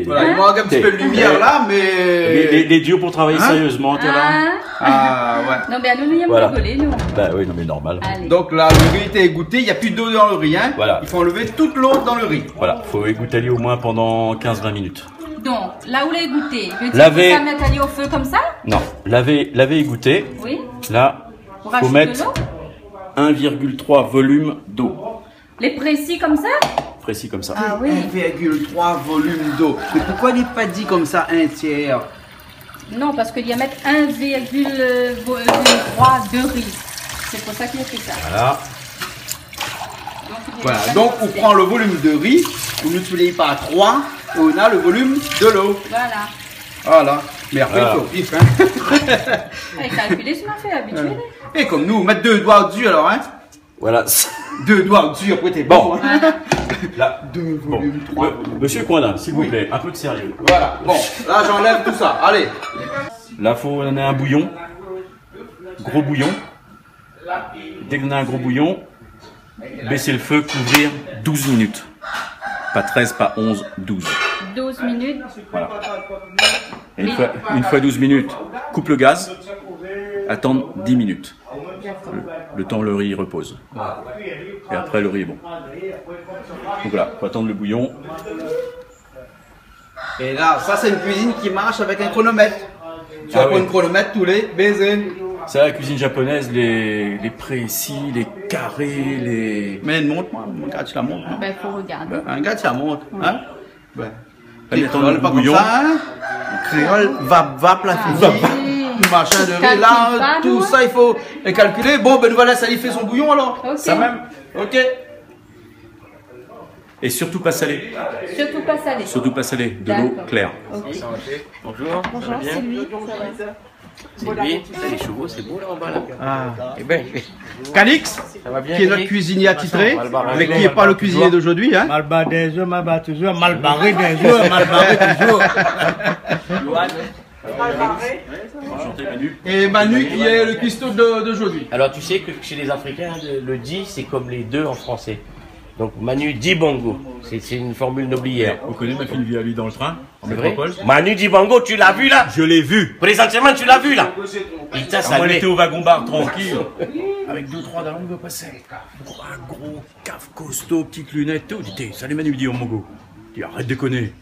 Voilà, il manque un petit peu de lumière là, mais. Les durs pour travailler Hein? sérieusement, t'es là. Ah, Ah, ouais. non, mais nous, nous, Voilà. rigoler, nous. Bah oui, non mais normal. Allez. Donc là, le riz était égoutter, il n'y a plus d'eau dans le riz, hein? Voilà. Il faut enlever toute l'eau dans le riz. Voilà, faut égoutter au moins pendant 15-20 minutes. Donc, là où les goûter, veut dire Laver. que ça mettre Ali au feu comme ça? Non, laver égoutter. Oui. Là, Pour faut rajouter mettre de l'eau? 1,3 volume d'eau. Les précis comme ça? Précis comme ça. Ah oui. 1,3 volume d'eau. Mais pourquoi il n'est pas dit comme ça un tiers? Non, parce qu'il y a mettre 1,3 de riz. C'est pour ça qu'il a fait ça. Voilà. Donc, Voilà, donc on prend le volume de riz, on multiplie par 3, et on a le volume de l'eau. Voilà. Voilà. Mais après, Voilà. il faut au pif, hein. Allez, calculer, c'est ma fait habitué. Et comme nous, mettre 2 doigts dessus alors, hein. Voilà. 2 doigts dessus, après t'es bon. Hein. Là. 2 Bon. volumes, 3 Monsieur Coindin, s'il vous plaît, un peu de sérieux. Voilà, bon, là j'enlève tout ça, allez. Là, faut on a un bouillon. Gros bouillon. Dès qu'on a un gros bouillon, baisser le feu, couvrir 12 minutes. Pas 13, pas 11, 12. 12 minutes. Voilà. Et une fois 12 minutes, coupe le gaz, attendre 10 minutes. Le temps où le riz repose. Et après, le riz est bon. Donc voilà, faut attendre le bouillon. Et là, ça c'est une cuisine qui marche avec un chronomètre. Tu Ah vas prendre oui. un chronomètre tous les baisers. C'est la cuisine japonaise, les précis, les carrés, les... Mais une montre, moi, un gars tu la montres. Ben, faut regarder. Un gars tu la montres, hein. Ben, Pas les attendre créoles, le pas comme bouillon. ça, hein. Le créole, va placer. Le machin de riz Calcule là, pas, tout nous, ça il faut les calculer. Bon, ben voilà, ça y fait son bouillon alors. Ok. Ça même. Ok. Et surtout pas salé. Surtout pas salé. Surtout pas salé, de l'eau claire. Okay. Bonjour. Bonjour, c'est lui. C'est lui. Les chevaux, c'est beau là en bas là. Ah. Eh ben, Calix, ça va bien. qui est notre cuisinier attitré, mais qui n'est pas le cuisinier d'aujourd'hui. Hein. Mal barré des jours, mal barré toujours, mal barré des jours, mal barré toujours. Et Manu qui est le cuistot d'aujourd'hui. Alors tu sais que chez les Africains, le di c'est comme les deux en français. Donc Manu Dibango, c'est une formule noblière. Vous connaissez ma fille vit à lui dans le train, en C'est vrai? métropole. Manu Dibango, tu l'as vu là? Je l'ai vu. Présentement, tu l'as vu là? Putain, ça Moi, lui elle est- était au wagon-bar tranquille. Avec 2-3 dans l'angle passé. Un gros caf costaud, petites lunettes, tout. Il dit, salut Manu, il dit au Mongo. Il dit, arrête de déconner.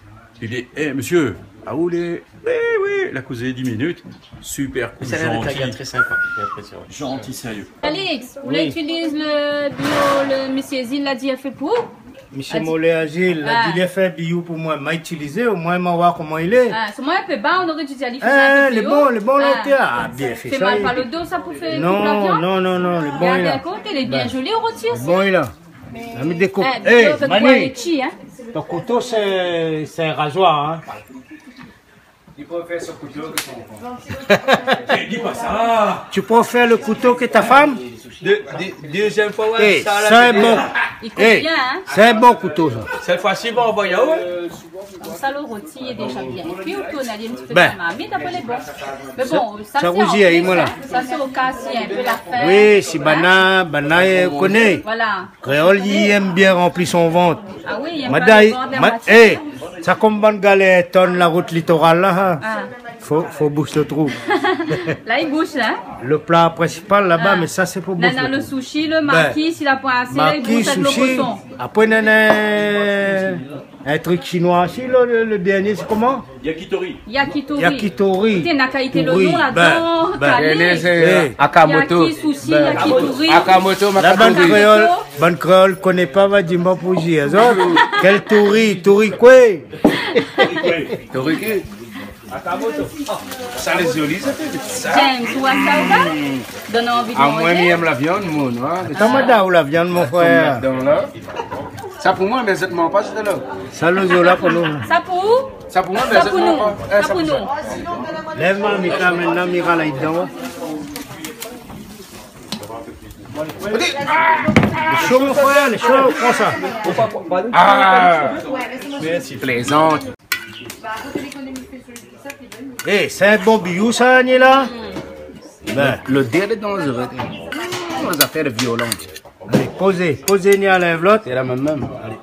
Il dit, hé monsieur, à où les. Oui, oui, il a causé 10 minutes. Super cool, Ça a l'air d'être un gars gentil. très sympa, j'ai l'impression. Gentil, sérieux. Alix, vous utilisez le bio, le monsieur Zil l'a dit, elle fait pour? Monsieur Mollet Agile, Ah. il a fait bio pour moi, m'a utilisé, au moins m'a voir comment il est. Ah, c'est moi un peu bas, on aurait dû dire, il fait Eh, les bons l'autre, ah, bien fait Fais ça. mal il- par le dos, ça pour faire couper la Non, viande? non, non, non, les bons il Regardez à a. côté, il est bien Ben. joli au rôti aussi. Bon, il a. Il a mis des coupes. Eh, Hé, bio, avec quoi, Manu, les chi, hein? ton couteau c'est un rasoir, hein. Il préfère ce couteau que son Dis pas ça. Tu préfères le couteau que ta femme? Deuxième fois, Eh, ouais, ça c'est un bon. Il Eh, coûte bien, hein? c'est un bon couteau, ça. Cette fois-ci, bon, on va y aller. Bon, ça, le rôti est déjà bien. Et puis, on tourne, il y a un petit peu de Ben. marmite, après les bons. Mais bon, ça, ça c'est en rougit, plus, moi, là. hein. Ça, c'est au cas si un peu la fête. Oui, si hein. Bana, connaît. Voilà. Créole, il aime bien remplir son ventre. Ah oui, il y a Madame, pas de eh, ça comme bonne galère tonne la route littorale là. Hein. Ah. Faut boucher le trou. Là, il bouge, hein? Le plat principal là-bas, Ah. mais ça c'est pour Là, boucher dans le sushi, le maquis, s'il a pas assez, il Maki, bouge avec le sushi. coton. Après, un truc chinois aussi, le dernier, c'est comment? Yakitori. Yakitori. Yakitori. Tu n'as qu'à été le Oui, nom là-dedans. ben, Calé. Akamoto. Yaki, sushi, yakitori. Akamoto, La bonne Makatori. créole connaît pas va dire moi pour dire. Quel touri quoi? Toriki. Ça les joli, ça fait. James, tu vois ça ou pas? Donne envie de À moi, manger. j'aime la viande, mon. Tamada ou la viande, mon frère? Ça pour moi, mais je ne mange pas, c'est là. Ça le zola pour nous. Ça pour où? Ça pour moi, mais Ça je pour ne nous. mange pas. Ça pour nous. Lève-moi, Mika, maintenant, Mira là-dedans. Les chaud, mon frère, les chaud, prends ça. Ah, merci, plaisante. Eh, c'est un bon biou, ça, Agnella? Ben, Le délai est dangereux. Les affaires violentes. allez, posez, ni à lèvres l'autre. C'est la même. Allez.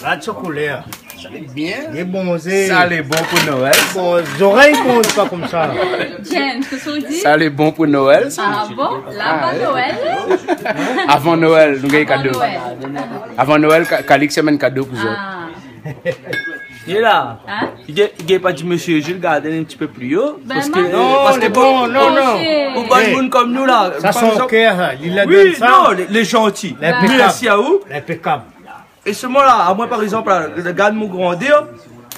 Là, de chocolat. Bien. Il est bon, c'est. Ça, c'est bon pour Noël. Bon, les oreilles, bon, c'est pas comme ça. James, qu'est-ce qu'on dit? Ça, c'est bon pour Noël. Ah bon? Là-bas, Noël? Avant Noël, nous avons cadeau. Noël. Avant Noël, Calix amène cadeau pour vous. Ah. Il est là. Hein? Il n'est pas dit monsieur, je le garde un petit peu plus haut. Ben, Parce que, Manu. Non, parce que c'est bon, non, non. pour bon monde comme nous là. Ça, par son exemple- cœur, il a donné Oui, ça. non, les gentils. L'impeccable. Merci à vous. L'impeccable. Et ce moment-là, à moi par exemple, là, regarde mon grandir.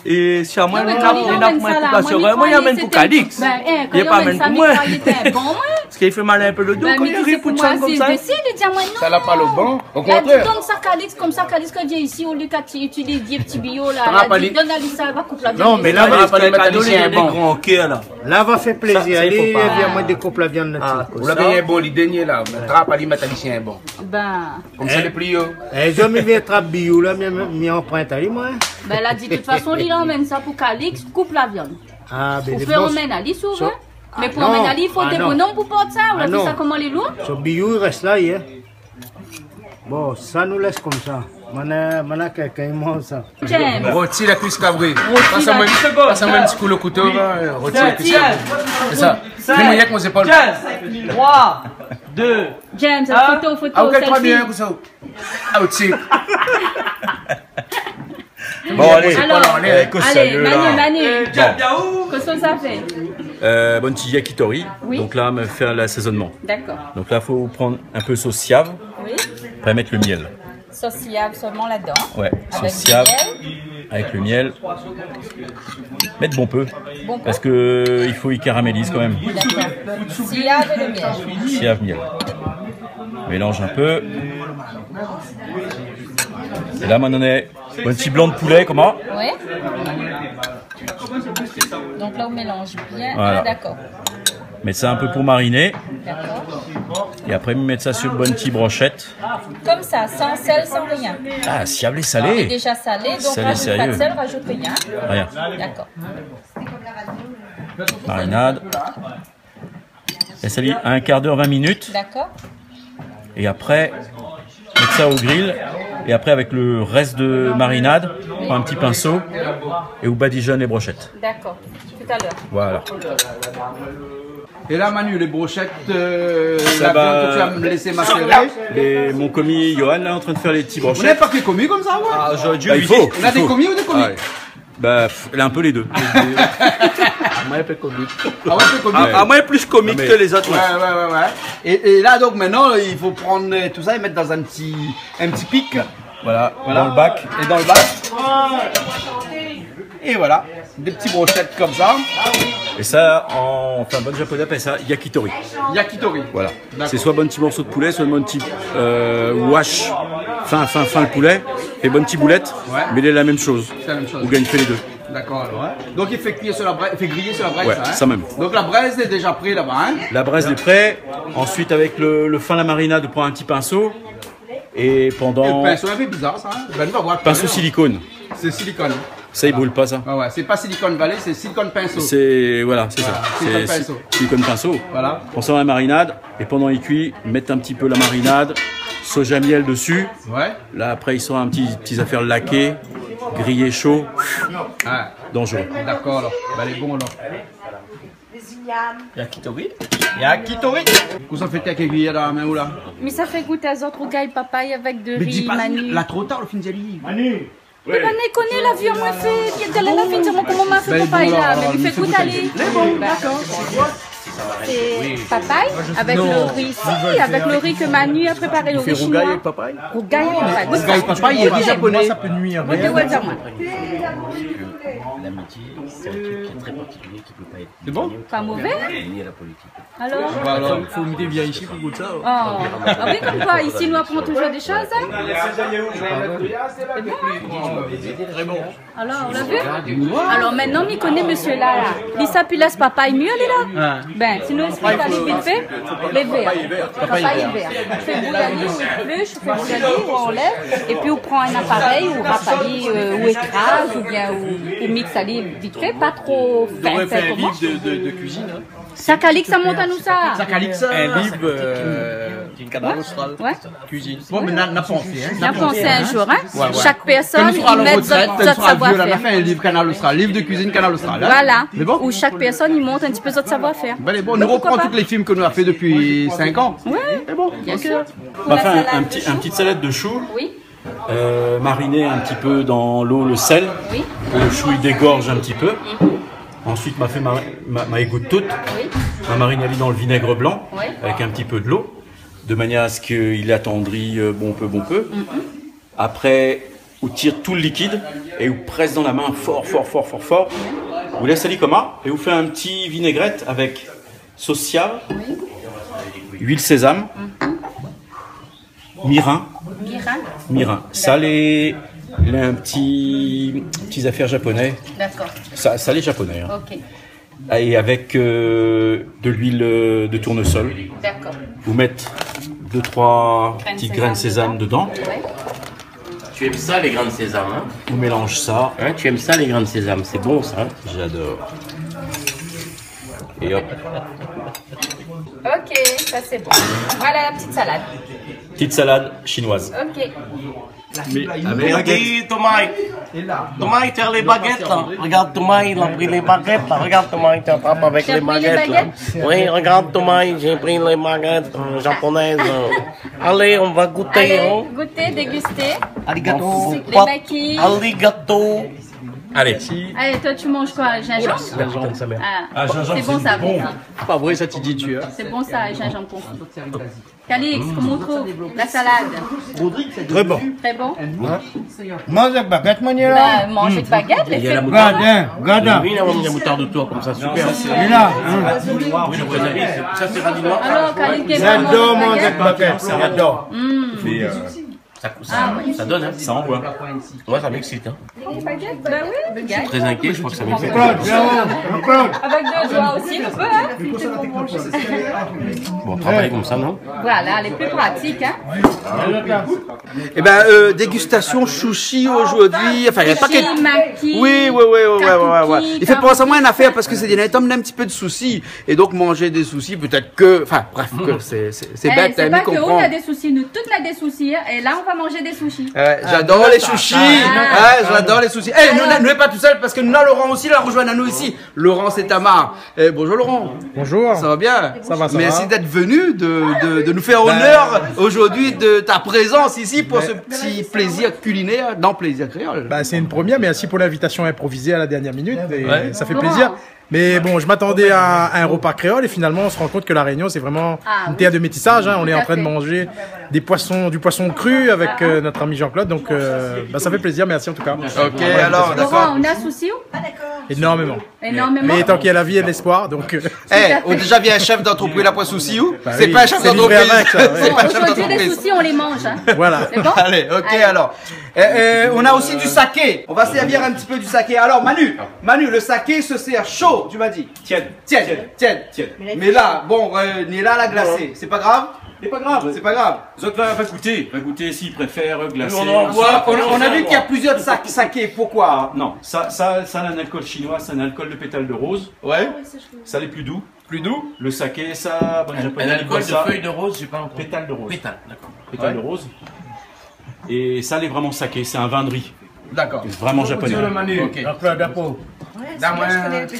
Et si à moi, Non, mais il y quand a il pour emmène ça là, moi, moi, il y a même pour Cadix. Ben, Il n'y a pas même pour moi. C'était bon, moi. Parce qu'il fait mal un peu le dos Ben, quand mais il tu sais arrive pour pour moi, ça comme c'est ça. décide, il dit à moi non. Ça n'a pas le bon. Au Là, tu contraire. donnes ça Calix, comme ça Calix quand vient ici, au lieu qu'il utilise des petits bio là. Ça Là, va pas dit, lui- donne à lui ça, elle va couper la viande. Non, mais là, Ça va pas les mettre à Cadeau, il y a un des bon. grands cœurs là. Là, va faire plaisir. Ça, il Allez, faut pas. viens, moi, découpe la viande là-dessus. Vous l'avez un bon, les derniers là. Mais trappe à lui mettre un bon. Ben, Comme ça, les plus haut. Eh, je me vais trappe bio, là, mi empreinte, allez, moi. ben, elle a dit de toute façon, il emmène ça pour Calix, coupe la viande. Ah, ben, Pour les faire bons. emmener Ali souvent. Mais pour non. emmener Ali, il faut Ah, des non. bonhommes pour porter ça. On a Ah, vu non. ça comment les lourds. Ce bio, il reste là, hein. Bon, ça nous laisse comme ça. Maintenant, quelqu'un, il mange ça. James. Rôti la cuisse cabrée. Rôti la cuisse Passe un petit coup le couteau. Rôti la cuisse cabrée. C'est ça. Fais-moi avec mon épaule. 3, 2, James, Ah. photo, Ah, ok, très bien, selfie. comme ça. Ah, aussi. Bon, allez. Alors, que allez, sérieux, là. Manu. Bon. Qu'est-ce que ça fait? Bonne petite yakitori. Oui. Donc là, me faire l'assaisonnement. D'accord. Donc là, il faut prendre un peu sauce siave, Oui. après mettre le miel. Sauce siave seulement là-dedans. Ouais, Avec sauce du siave. miel. avec le miel. Mettre bon peu, parce que il faut y caramélise quand même. Sillave et le miel. Sillave, miel. Mélange un peu. Et là maintenant on est un petit blanc de poulet, comment? Oui. Donc là on mélange bien. Voilà. Ah, d'accord. Mettre ça un peu pour mariner. D'accord. Et après mettre ça sur une bonne petite brochette. Comme ça, sans sel, sans rien. Ah, ciablé C'est salé. déjà salé, donc Salé, rajoute pas sérieux. de sel, rajoute rien. Rien. D'accord. Marinade. Et ça lit un quart d'heure, 20 minutes. D'accord. Et après, mettre ça au grill. Et après, avec le reste de marinade, on prend un petit pinceau et vous badigeonnez les brochettes. D'accord. Tout à l'heure. Voilà. Et là, Manu, les brochettes, Ça la va- viande que tu vas me laisser macérer. Et mon commis Johan là en train de faire les petits Vous n'avez brochettes. pas fait commis comme ça, ouais? Ah, j'aurais dû. Il faut. On a des commis ou des commis? Ah ouais. Bah, elle a un peu les deux. Ah ouais, fait commis. À moi, plus comique que les autres. Ouais. Et là, donc maintenant, il faut prendre tout ça et mettre dans un petit pic. Voilà, dans le bac. Et dans le bac. Et voilà, des petits brochettes comme ça. Et ça, enfin, bonne japonais appelle ça yakitori. Yakitori. Voilà. C'est soit bon petit morceau de poulet, soit bon petit wash, fin le poulet, et bonne petite boulette, Ouais. mais il est la même chose. C'est la même chose. Ou gagne fait les deux. D'accord, alors. Donc il fait cuire sur la braise, il fait griller sur la braise. Ouais, ça, hein. ça même. Donc la braise est déjà prise là-bas. Hein. La braise est prête. Ensuite, avec le fin de la marinade, on prend un petit pinceau. Et Et pendant. le pinceau un peu bizarre ça. Hein. Ben, on va voir. Pinceau silicone. C'est silicone. Ça, il brûle pas ça. Ouais, c'est pas silicone valley, c'est silicone pinceau. C'est voilà, c'est Voilà, ça. silicone C'est pinceau. silicone pinceau. Voilà. On sort la marinade et pendant il cuit, mettre un petit peu la marinade, soja miel dessus. Ouais. Là après il sort un petit affaire laquées, grillé chaud, Ah, dangereux. d'accord alors. Ben, elle est bon alors. Yakitori. Où ça fait qu'à griller dans la main ou là? Mais ça fait goûter à autres gars papaye avec de Mais dis riz, pas Manu. là trop tard le film d'Ali. Mais ben, on connaît la vie, on m'a fait. Bien de la vie, dire comment on m'a fait Ben, papaye bon, là. alors, Mais lui lui fait fait goûter goûter. aller. Les bons, Ben, d'accord. C'est papaye avec le riz ici, avec le riz que Manu a préparé, le riz chinois. avec papaye. Rougaille avec papaye. Rougaille papaye, il est riz japonais. Ça peut nuire. Goûtez, ouais, dire moi. L'amitié, c'est un truc qui est très particulier qui peut pas être. C'est bon? Pas mauvais? Lié à la politique. Alors? Bah, alors. Faut me bien ici pour goûter ça. Oh. Ah oui, comme quoi, ici nous apprenons toujours des choses. Hein? Très bon. Alors, on l'a vu? Alors maintenant, on connaît monsieur là. Lisa Pilas, papaye mieux, elle est là? Ben, sinon, explique à lui vite fait. Les verts. Papaye vert. On fait bouillir, on épluche, on fait bouillir, on enlève. Et puis, on prend un appareil, ou rapaille, ou écrase, ou bien, ou mixe à l'huile vite fait, pas trop fin. J'aurais fait un Comment? livre de cuisine. Hein. Ça calique, ça monte à nous ça. Un livre d'une canal austral. Ouais. Cuisine. Bon, mais n'a pensé, hein. On a pensé un jour, hein. Ouais. Chaque personne, Quand tu feras il la met retraite, notre tu feras vieux, là, on a savoir-faire. fait un livre Canal Austral, livre de cuisine Canal Austral. Hein. Voilà. C'est bon? Où chaque personne, il monte un petit peu notre savoir-faire. Ben, elle est bon. Mais Nous reprend pourquoi tous les films que nous avons fait depuis 5 ans. Ouais. C'est bon. Bien sûr. On va La faire salade un de petit, chou. un petite salade de chou, Oui, mariné un petit peu dans l'eau, le sel. oui, Le chou il dégorge un petit peu. Ensuite, m'a fait ma égoutte toute. oui. Ma marinade dans le vinaigre blanc Ouais. avec un petit peu de l'eau, de manière à ce qu'il attendrit bon peu. Après, on tire tout le liquide et on presse dans la main fort. Vous laissez aller comme ça et vous faites un petit vinaigrette avec sauce siave, huile sésame, mirin. Mirin. Ça, il a un petits affaires japonais. D'accord. Ça les japonais. Hein. Ok. Et avec de l'huile de tournesol. D'accord. Vous mettez 2-3 petites graines de sésame dedans. Ouais. Tu aimes ça, les grains de sésame, hein? Vous mélangez ça. Hein, tu aimes ça, les grains de sésame, c'est bon, ça. Hein? J'adore. Et hop, Ok, ça c'est bon. Voilà la petite salade. petite salade chinoise. Ok. Regarde Thomas, il tire les baguettes là. Regarde Thomas, il a pris les baguettes là. Regarde Thomas, il t'attrape avec Tu as les pris les baguettes là. baguettes? Oui, regarde Thomas, j'ai pris les baguettes japonaises. Allez, on va goûter. Allez, Hein. goûter, déguster. Arigato. Les maquis. Arigato. Allez. Allez, toi tu manges quoi? Gingembre? Ah, Ah, gingembre, c'est bon c'est ça. bon. Pas vrai, ça t'y dit tu. Hein. C'est bon ça, gingembre confit. Calix, comment on trouve la salade? Très bon. Très bon. Mange avec baguette, manière. Bah, manger avec baguette, les fêtes. Regarde. Oui, on a la moutarde de toi, comme ça, super. Et là. Ça, c'est radinois. Alors, Calix, J'adore manger avec baguette. J'adore. Ça donne, hein. Ça envoie. Moi, ça m'excite, hein. Baguette, bah oui, Je suis baguette. très inquiet, je crois que ça m'excite. Avec deux doigts aussi, le peut, hein. Bon, travailler comme ça, non? Voilà, les plus pratiques, hein. Eh ben, dégustation sushi aujourd'hui. Enfin, il y a pas Sushi, que... maki, Oui. kakuki, Il fait pour ça moins une affaire parce que c'est des items d'un petit peu de soucis. Et donc, manger des soucis, peut-être que... Enfin, bref, que c'est bête, c'est t'as pas mis que on comprendre. a des soucis, nous toutes on a des soucis, hein, et là on va manger des sushis. J'adore les sushis. J'adore les sushis. Eh, nous n'êtes pas tout seul parce que nous, Laurent aussi, là, rejoint à nous ici. Laurent, c'est Tamar. Bonjour Laurent. Bonjour. Ça va bien? Ça va. Merci d'être venu, de nous faire honneur aujourd'hui de ta présence ici pour ce petit plaisir culinaire dans Plaisir Créole. Bah, c'est une première, merci pour l'invitation improvisée à la dernière minute. Et ça fait plaisir. Mais bon, je m'attendais à un repas créole et finalement on se rend compte que la Réunion c'est vraiment une terre de métissage. Hein. On est en train de manger du poisson cru avec notre ami Jean-Claude. Donc ça fait plaisir, merci en tout cas. Ok, alors d'accord. On a souci Énormément. Énormément. Mais tant qu'il y a la vie et l'espoir, donc. Déjà vient un chef d'entreprise la souci ou? Bah C'est oui, pas un chef c'est livré d'entreprise. avec, ça, ouais. C'est pas un chef Aujourd'hui les d'entreprise. soucis on les mange. Hein. Voilà. C'est bon? Allez, ok alors. On a aussi du saké. On va servir un petit peu du saké. Alors Manu, le saké se sert chaud, tu m'as dit. Tiède. Mais là, bon, ni là la glacée. C'est pas grave? C'est pas grave. C'est pas grave. Vous autres, va goûter s'ils préfèrent glacer. On a vu qu'il y a plusieurs sakés. Pourquoi? Non, ça a un alcool chinois, c'est un alcool de pétale de rose. Ouais. Ça l'est plus doux. Plus doux? Le saké, ça, Un alcool de feuilles de rose, j'ai pas entendu. Pétale de rose. Pétale, d'accord. Pétale de rose. Et ça l'est vraiment saké, c'est un vin de riz. D'accord. Vraiment japonais. Ok.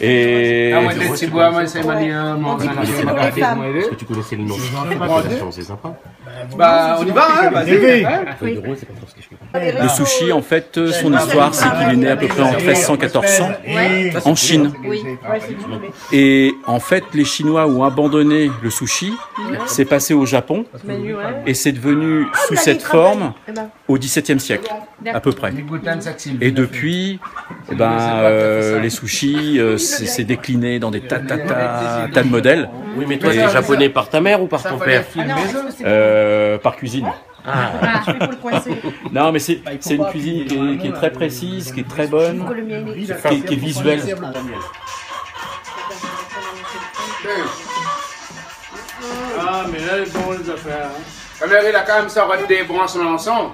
Et Est-ce que tu connaissais le nom? C'est sympa. Bah, on y va, hein, vas-y. Feuilles de rose, c'est pas trop ce que je fais. le sushi, en fait, son histoire, c'est qu'il est né à peu près en 1300-1400 en Chine. Oui. Et en fait, les Chinois ont abandonné le sushi, c'est passé au Japon, et c'est devenu sous cette forme au XVIIe siècle, à peu près. Et depuis, les sushis, c'est décliné dans des tas de modèles. Oui, mais toi, t'es japonais par ta mère ou par ton père? Par cuisine. Non, mais c'est une cuisine qui est très précise, qui est très bonne, qui est visuelle. Ah, mais là, c'est bon, les affaires. Alors, il a quand même ça, des branches ensemble.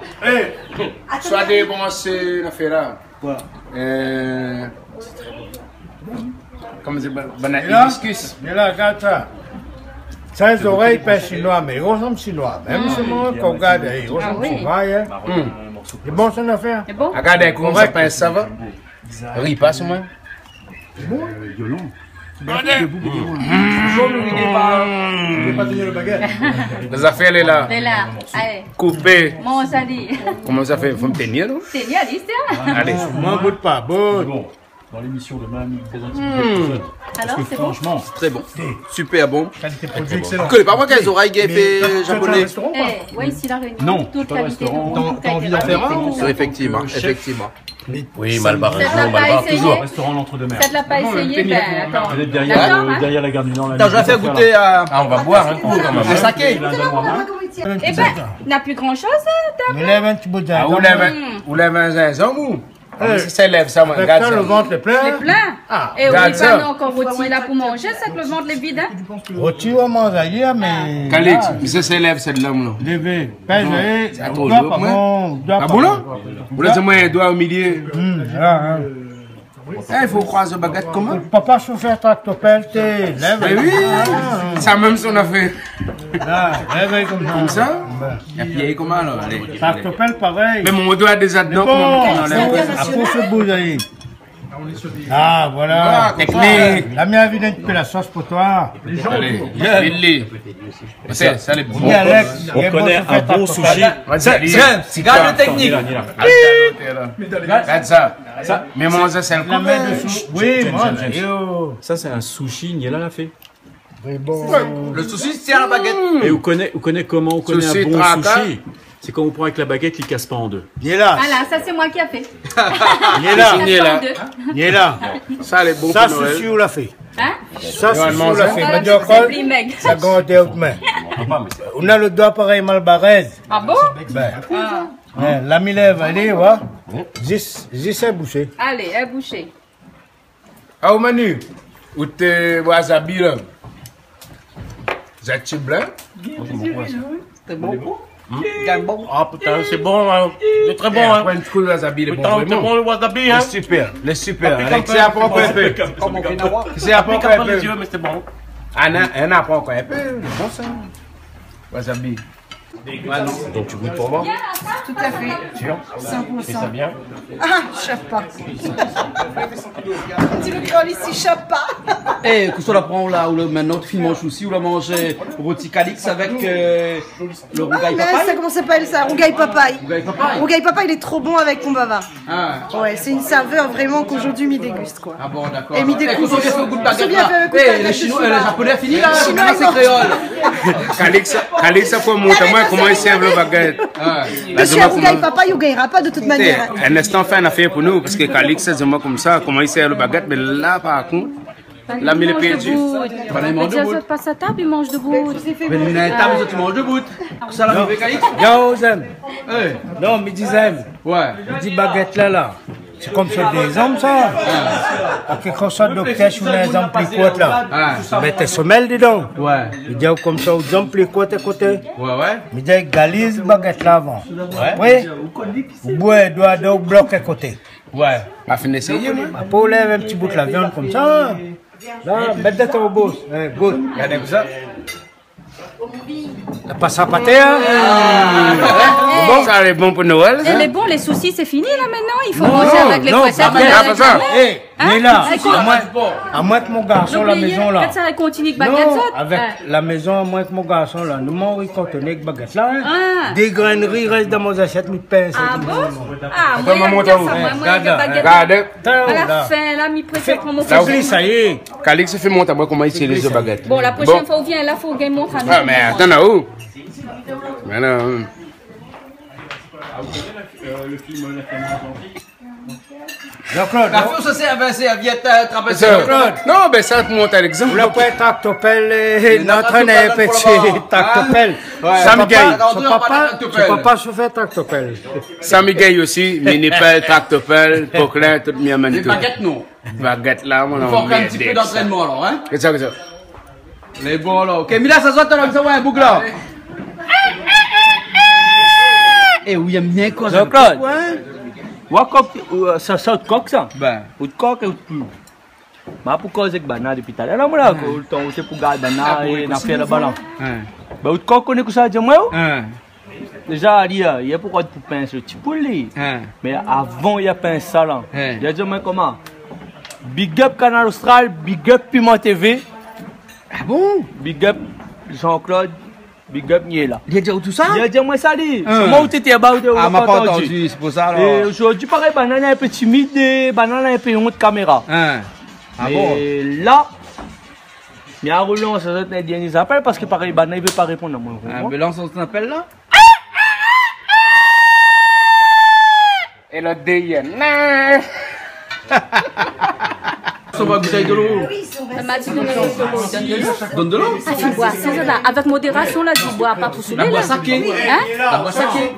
Soit des branches, l'affaire là. Quoi? Comment c'est hibiscus. Mais là, regarde ça. Ça, les oreilles, pas chinois, mais ils ressemblent chinois. Même ce monde qu'on regarde, ils ressemblent chinois. C'est bon, son affaire. C'est bon? Regardez, comment ça passe, ça va? Riz, passe moi. Violon. Les affaires, elle est là. C'est là. Allez. Coupé. Mon ça dit. Comment ça fait? Faut me tenir, non? C'est bien dit ça. Allez. Moi, goûte pas. Bon. Dans l'émission de Mamie, très un petit peu. Alors Parce que c'est bon. franchement, Très bon. Super bon. Qualité produit excellent. Tu connais pas moi les oreilles gaffées japonais? Ouais, ici la Réunion. Non, toute pas de qualité. restaurant. T'as envie d'en faire un? Effectivement. Oui, Malbar, Ça te l'a pas Malbar, essayé? toujours. restaurant l'entre-deux-mer. Ça te l'a pas essayé? Ben attends. Vous êtes D'accord, hein? derrière la gare du Nord. Attends, je vais faire goûter à... Ah, on va boire un coup quand même. un saké. Eh ben, n'a plus grand chose, t'as Mais lève un petit bout de Ah, où lève un zinzon, ça lève ça, moi. Regarde le ça. ventre est plein. les plein. Et oui, regarde ça. pas non, encore rôti là pour manger, ça que le ventre est vide, hein? Rôti, on mange ailleurs, mais. Calix, mais ça s'élève, cette lame-là. Levé. Pèse, C'est on doit pas bon. Ah bon là? Vous laissez moi un doigt au milieu. Il faut croiser la baguette comment? Papa chauffeur tractopelle, t'es. Lève. Mais oui, ça même son affaire. Là, lève Comme ça? Et puis comment alors? Allez. Tractopelle pareil. Mais mon doigt des adnons, Bon, comment on enlève? après ce bout d'aller. Ah, voilà. Technique. La mienne a vu un petit peu la sauce pour toi. Allez, Billy. C'est ça les bons. On connaît un bon sushi. Regarde le technique. Regarde ça. Mais mon ça c'est le La main de sushi. Oui, mange. Ça, c'est un sushi, Niela l'a fait. Bon. Le saucisse tient la baguette. Et vous connaissez comment on connaît un bon sushi? C'est quand on prend avec la baguette, il casse pas en deux. Il est là. Voilà, ça c'est moi qui a fait. Il est là. Il est là. Ça, elle est bon Ça, pour Noël. sushi, on l'a fait. Hein? Ça, sushi, on l'a fait. Voilà, Mais c'est plus maigre. ça garde aux mains. On a le doigt pareil mal barré. Ah bon? Ben, la milève, allez, ouais. 10 bouchées. Allez, un boucher. Ah, au menu, où t'es wasabi là? Zach blanc? C'est bon. Ah putain, c'est bon, hein. C'est très bon, hein. Prends une couille de wasabi, Putain, c'est bon le wasabi, hein. Super, les super. C'est à prendre un peu. C'est à prendre un peu. Mais c'est bon. Un à prendre un peu. Bon ça. Wasabi. Donc tu goûtes pour moi? Tout à fait. Sûr? 100%. C'est ça bien? Ah, je chape pas. Tu le créole ici, chape pas. Eh, qu'est-ce qu'on la prend là, ou maintenant tu finis aussi, ou la manger rôti calix avec le rougail Mais ça, papaye? comment ça s'appelle ça? Rougail papaye. Rougail papaye? Rougail papaye, il est trop bon avec Pombava. Ah. Ouais, c'est une saveur vraiment qu'aujourd'hui m'y déguste quoi. Ah bon, d'accord. Et m'y Eh, découvre. qu'est-ce qu'on fait au goût de C'est baguette bien là? fait avec le Eh, baguette les de Chinois, Chinois. les Japonais fini là, Les Chinois, maintenant c'est non. créole. Calix, faut montrer moi comment ils servent le baguette. Monsieur Rougail papaye, il gagnera pas de toute manière. Un instant, fait une affaire pour nous, parce que Calix, c'est moi comme ça, comment ils servent le baguette, mais là, par contre, là, mais il est perdu. Voilà, il mange Dire debout. ça passe à table, il mange debout. Mais il y a une table, tu manges debout. Ça, la avec calix? Yo, Zem. Eh. Non, mais dis Zem. Ouais. Dis baguette là. C'est comme ça des hommes, ça. À quelque chose de pêche, on a des hommes plus courtes là. Mais t'es semelle dedans. Ouais. Il dit comme ça, aux hommes plus courtes à côté. Ouais. Il dit galise baguette là avant. Oui. Vous boire doigt de bloc à côté. Ouais. Pas fini d'essayer, moi. Après, on lève un petit bout de la viande comme ça. Là, mettez ton boss. Good. Regardez comme ça. La passe à pâté, hein? Bon, ça est bon pour Noël. Elle est bon, les soucis, c'est fini là maintenant. Il faut manger avec les poissons. Hé, mais là, à moins que mon garçon, la maison là. Peut-être ça continue avec baguette. Non, avec la maison, à moins que mon garçon là, nous mangeons contenir avec baguette là. Des graineries restent dans mon assiette, mais pince. Ah bon? Ah, moi, il y a ça, moi, il y a baguette. Regarde. À la fin, là, il préfère prendre mon Là, fils. ça y est. Calix fait monter à moi comment ils tirent les baguettes. Bon, la prochaine fois où vient là, il faut gagner mon famille. Ah, mais attends, là où? Mais non. Le film Jean-Claude, La fausse c'est avancée, elle vient traverser. Non, ben ça, monte à l'exemple. vous l'avez pas tractopelle, notre n'est petit tractopelle. Sam Gay. Son papa se fait tractopelle. Sam Gay aussi, mini-pelle, tractopelle, poquelin, tout mis à Les Manitou. baguettes, non. Baguette là, mon Il faut encore un petit peu d'entraînement alors, hein. Qu'est-ce que c'est? Les bons là. Ok, Mila, ça se voit, t'as ça, ouais, un boucle là. Eh oui, il aime bien quoi. Jean-Claude, ça sort de coq ça? Ben. Ou de coq ou de plus? Mais pour cause de banane depuis tout à l'heure, là, le temps c'est pour garder banane et n'en faire le ballon. Ben, ou de coq, on est comme ça, dis-moi. Déjà, il y a pourquoi pour pince le petit poulet. Mais avant, il y a pince ça là. Je dis, moi comment? Big up Canal Austral, big up Piment TV. Ah bon? Big up Jean-Claude, big up Niela. Il a dit tout ça? Il a dit moi ça dit. Moi où t'étais bas, Ah, m'a pas entendu, c'est pour ça alors. Et aujourd'hui, pareil, banane est un peu timide et banane est un peu honte caméra. Ah bon? Et là, il y a un roulant, ça doit être un dernier appel parce que pareil, banane ne veut pas répondre à moi. Mais lance ton appel là? Et le DN. On va goûter de l'eau. Elle m'a dit de donner de l'eau. Donne de l'eau. Donne de l'eau? Ah, tu bois, c'est ça là. Avec modération là, tu bois pas pour saouler. La bois saké. Hein? La bois saké.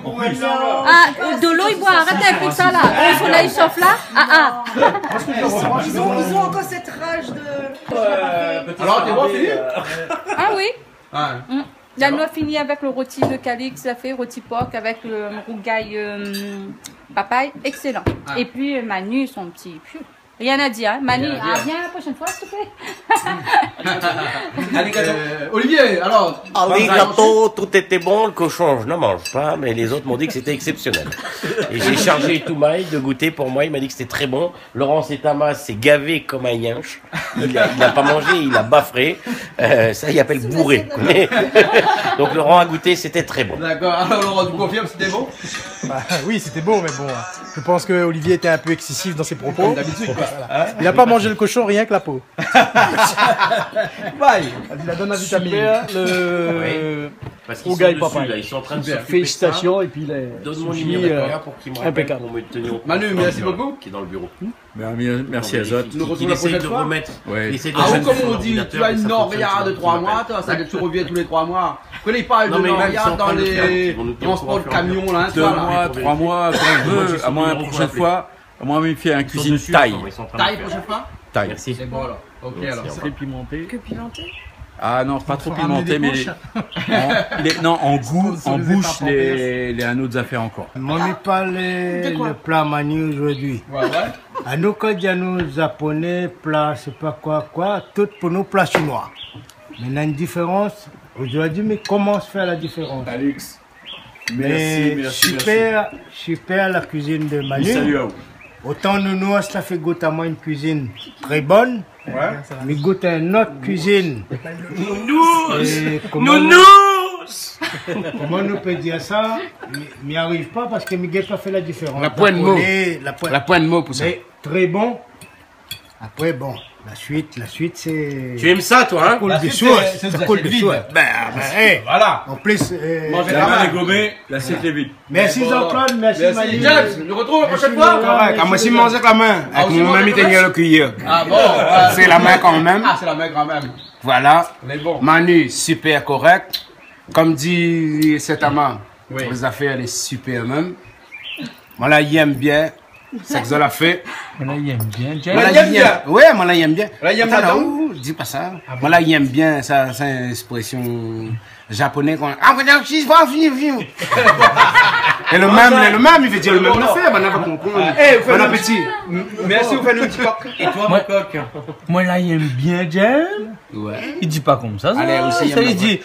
Ah, de l'eau, il boit. Arrête avec ça là. Au soleil chauffe là. Ah. Ils ont encore cette rage de. Alors, t'es bon, Philippe? Ah oui. Ouais. La noix finie avec le rôti de Calix, ça fait rôti porc avec le rougail papaye, excellent. Et puis Manu, son petit... Rien à dire, hein. Manu, viens la prochaine fois s'il te plaît. Allez, Olivier, alors. Les gâteaux, tout était bon, le cochon, je n'en mange pas, mais les autres m'ont dit que c'était exceptionnel. Et j'ai chargé Toumaï de goûter pour moi, il m'a dit que c'était très bon. Laurent Setama s'est gavé comme un yinche. Il n'a pas mangé, il a baffré. Ça, il appelle bourré. Donc Laurent a goûté, c'était très bon. D'accord, alors Laurent, tu confirmes, c'était bon? Bah, oui, c'était bon, mais bon, je pense que Olivier était un peu excessif dans ses propos. Comme d'habitude, quoi. Il n'a pas mangé le cochon rien que la peau. Bye. Il la donne à vitamine. Parce qu'ils Au sont gars, dessus, papa. là, ils sont en train de se Félicitations, et puis les donne mon sushis, numéro pour qu'il me rappelle impeccable. pour me tenir au courant. Manu, merci beaucoup. Qui est dans le bureau. Merci Azot. Nous retrouvons Il la essaye prochaine de fois. remettre. Ouais. il essaye de Ah, ou remettre comme sur on dit, l'ordinateur, tu as mais une ça Noria fonctionne de sur 3 le mois, toi, ça tu reviens tous les 3 mois. Quand il parle de Non, mais même, ils Noria sont en dans train de le faire, les ils vont nous dire transports de qu'on va faire camions, là, tu 2 vois, là. mois, 3 mois, quand on Moi, veut, j'ai à moins la son prochaine numéro, fois. À moins même faire un Ils sont cuisine dessus, taille. ils sont en train de le Taille faire. prochaine fois. Taille. Merci. C'est bon alors. Ok alors. C'est pimenté. Que pimenté? Ah non, pas trop Faut ramener pimenté, des mais poches. non, en goût, en Sponsorisé bouche, par Pampers. les un autre affaires encore. Moi, je parle le plat Manu aujourd'hui. Ouais, ouais. À nous, quand il y a nos japonais, plat, je sais pas quoi, tout pour nous, plat chinois. Mais il y a une différence. Aujourd'hui, mais comment se fait la différence? Alix. Mais super la cuisine de Manu. Salut à vous. Autant nous, ça fait goûter à moi une cuisine très bonne. Ouais. Mais goûte à une autre cuisine. Comment nous peut dire ça? Mais n'y arrive pas parce que Miguel n'a pas fait la différence. La pointe de mot. La pointe de mot pour ça. Mais très bon. Après, bon, la suite c'est... Tu aimes ça, toi, hein? Ça coule de source. Ça coule de source. Voilà. En plus... Mangez La la main main. est gommée, l'assiette est vide. merci Jean-Claude, merci Manu. James, nous retrouvons la prochaine fois. Correct. Moi aussi, manger avec la main. Ah, Avec aussi mon manger mamie avec la tenir main? le cuillère. Ah bon. C'est la main quand même. Ah, c'est la main quand même. Voilà. On est bon. Manu, super correct. Comme dit cet amant, Oui. les affaires, elle est super même. Moi, là, il aime bien. C'est que ça l'a fait. Là, il aime bien, James. Moi, là, il aime il bien. Ouais, moi, là, il aime bien. Là, il aime Attends, la dent. ouh, dis pas ça. Moi, là, il aime bien. Ça, c'est une expression japonaise. Et le même, il veut dire le même affaire. Bon, on va comprendre. Bon appétit. Merci, vous faites un petit coq. Et toi, mon coq? Moi, là, il aime bien, James. Ouais. Il dit pas comme ça. Allez, aussi, ça, il aime il dit.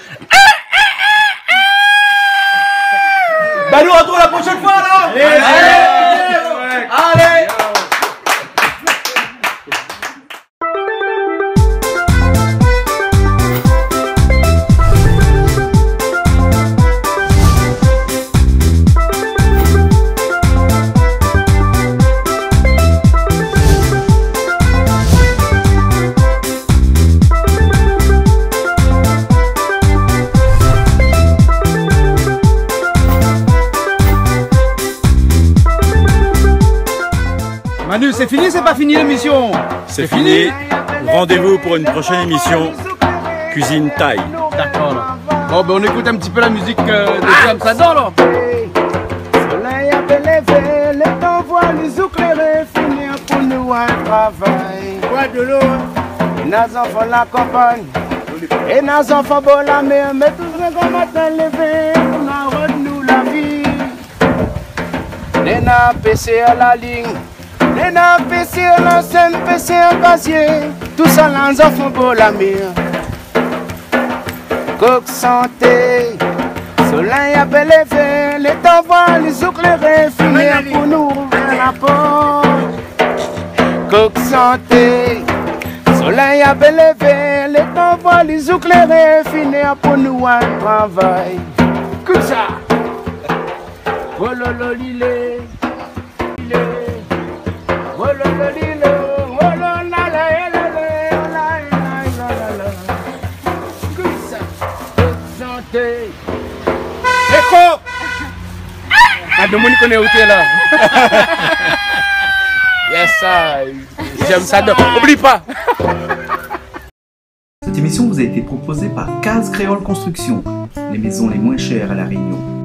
Bah, nous retrouvons la prochaine fois alors. Allez. Manu, c'est fini, c'est pas fini l'émission? C'est fini. Rendez-vous pour une prochaine émission Cuisine Taille. D'accord. Bon, ben on écoute un petit peu la musique de James Sador là. Soleil a levé, le temps voit les éclairer, finir pour nous un travail. Quoi de l'eau? Nos enfants la campagne, et nos enfants beau la mer, mais tous les grands matins levés, pour nous nous la vie. Les nappes PC à la ligne, les nappes PC à la scène, PC à casier, tout ça les enfants beau la mer. Coq santé, soleil a levé, les temps voient les éclairer, finir pour nous ouvrir la porte. Coq santé, soleil a levé, les temps voient les éclairer, finir pour nous un travail. Comme ça. Oh lolo lilé, lilé, oh lolo lilé, oh lolo la la la la la la. Comme ça. Santé. Écho! Ah, de monde connaît où t'es là. Yes, ça. J'aime ça. Oublie pas. Cette émission vous a été proposée par Case Créole Construction, les maisons les moins chères à La Réunion.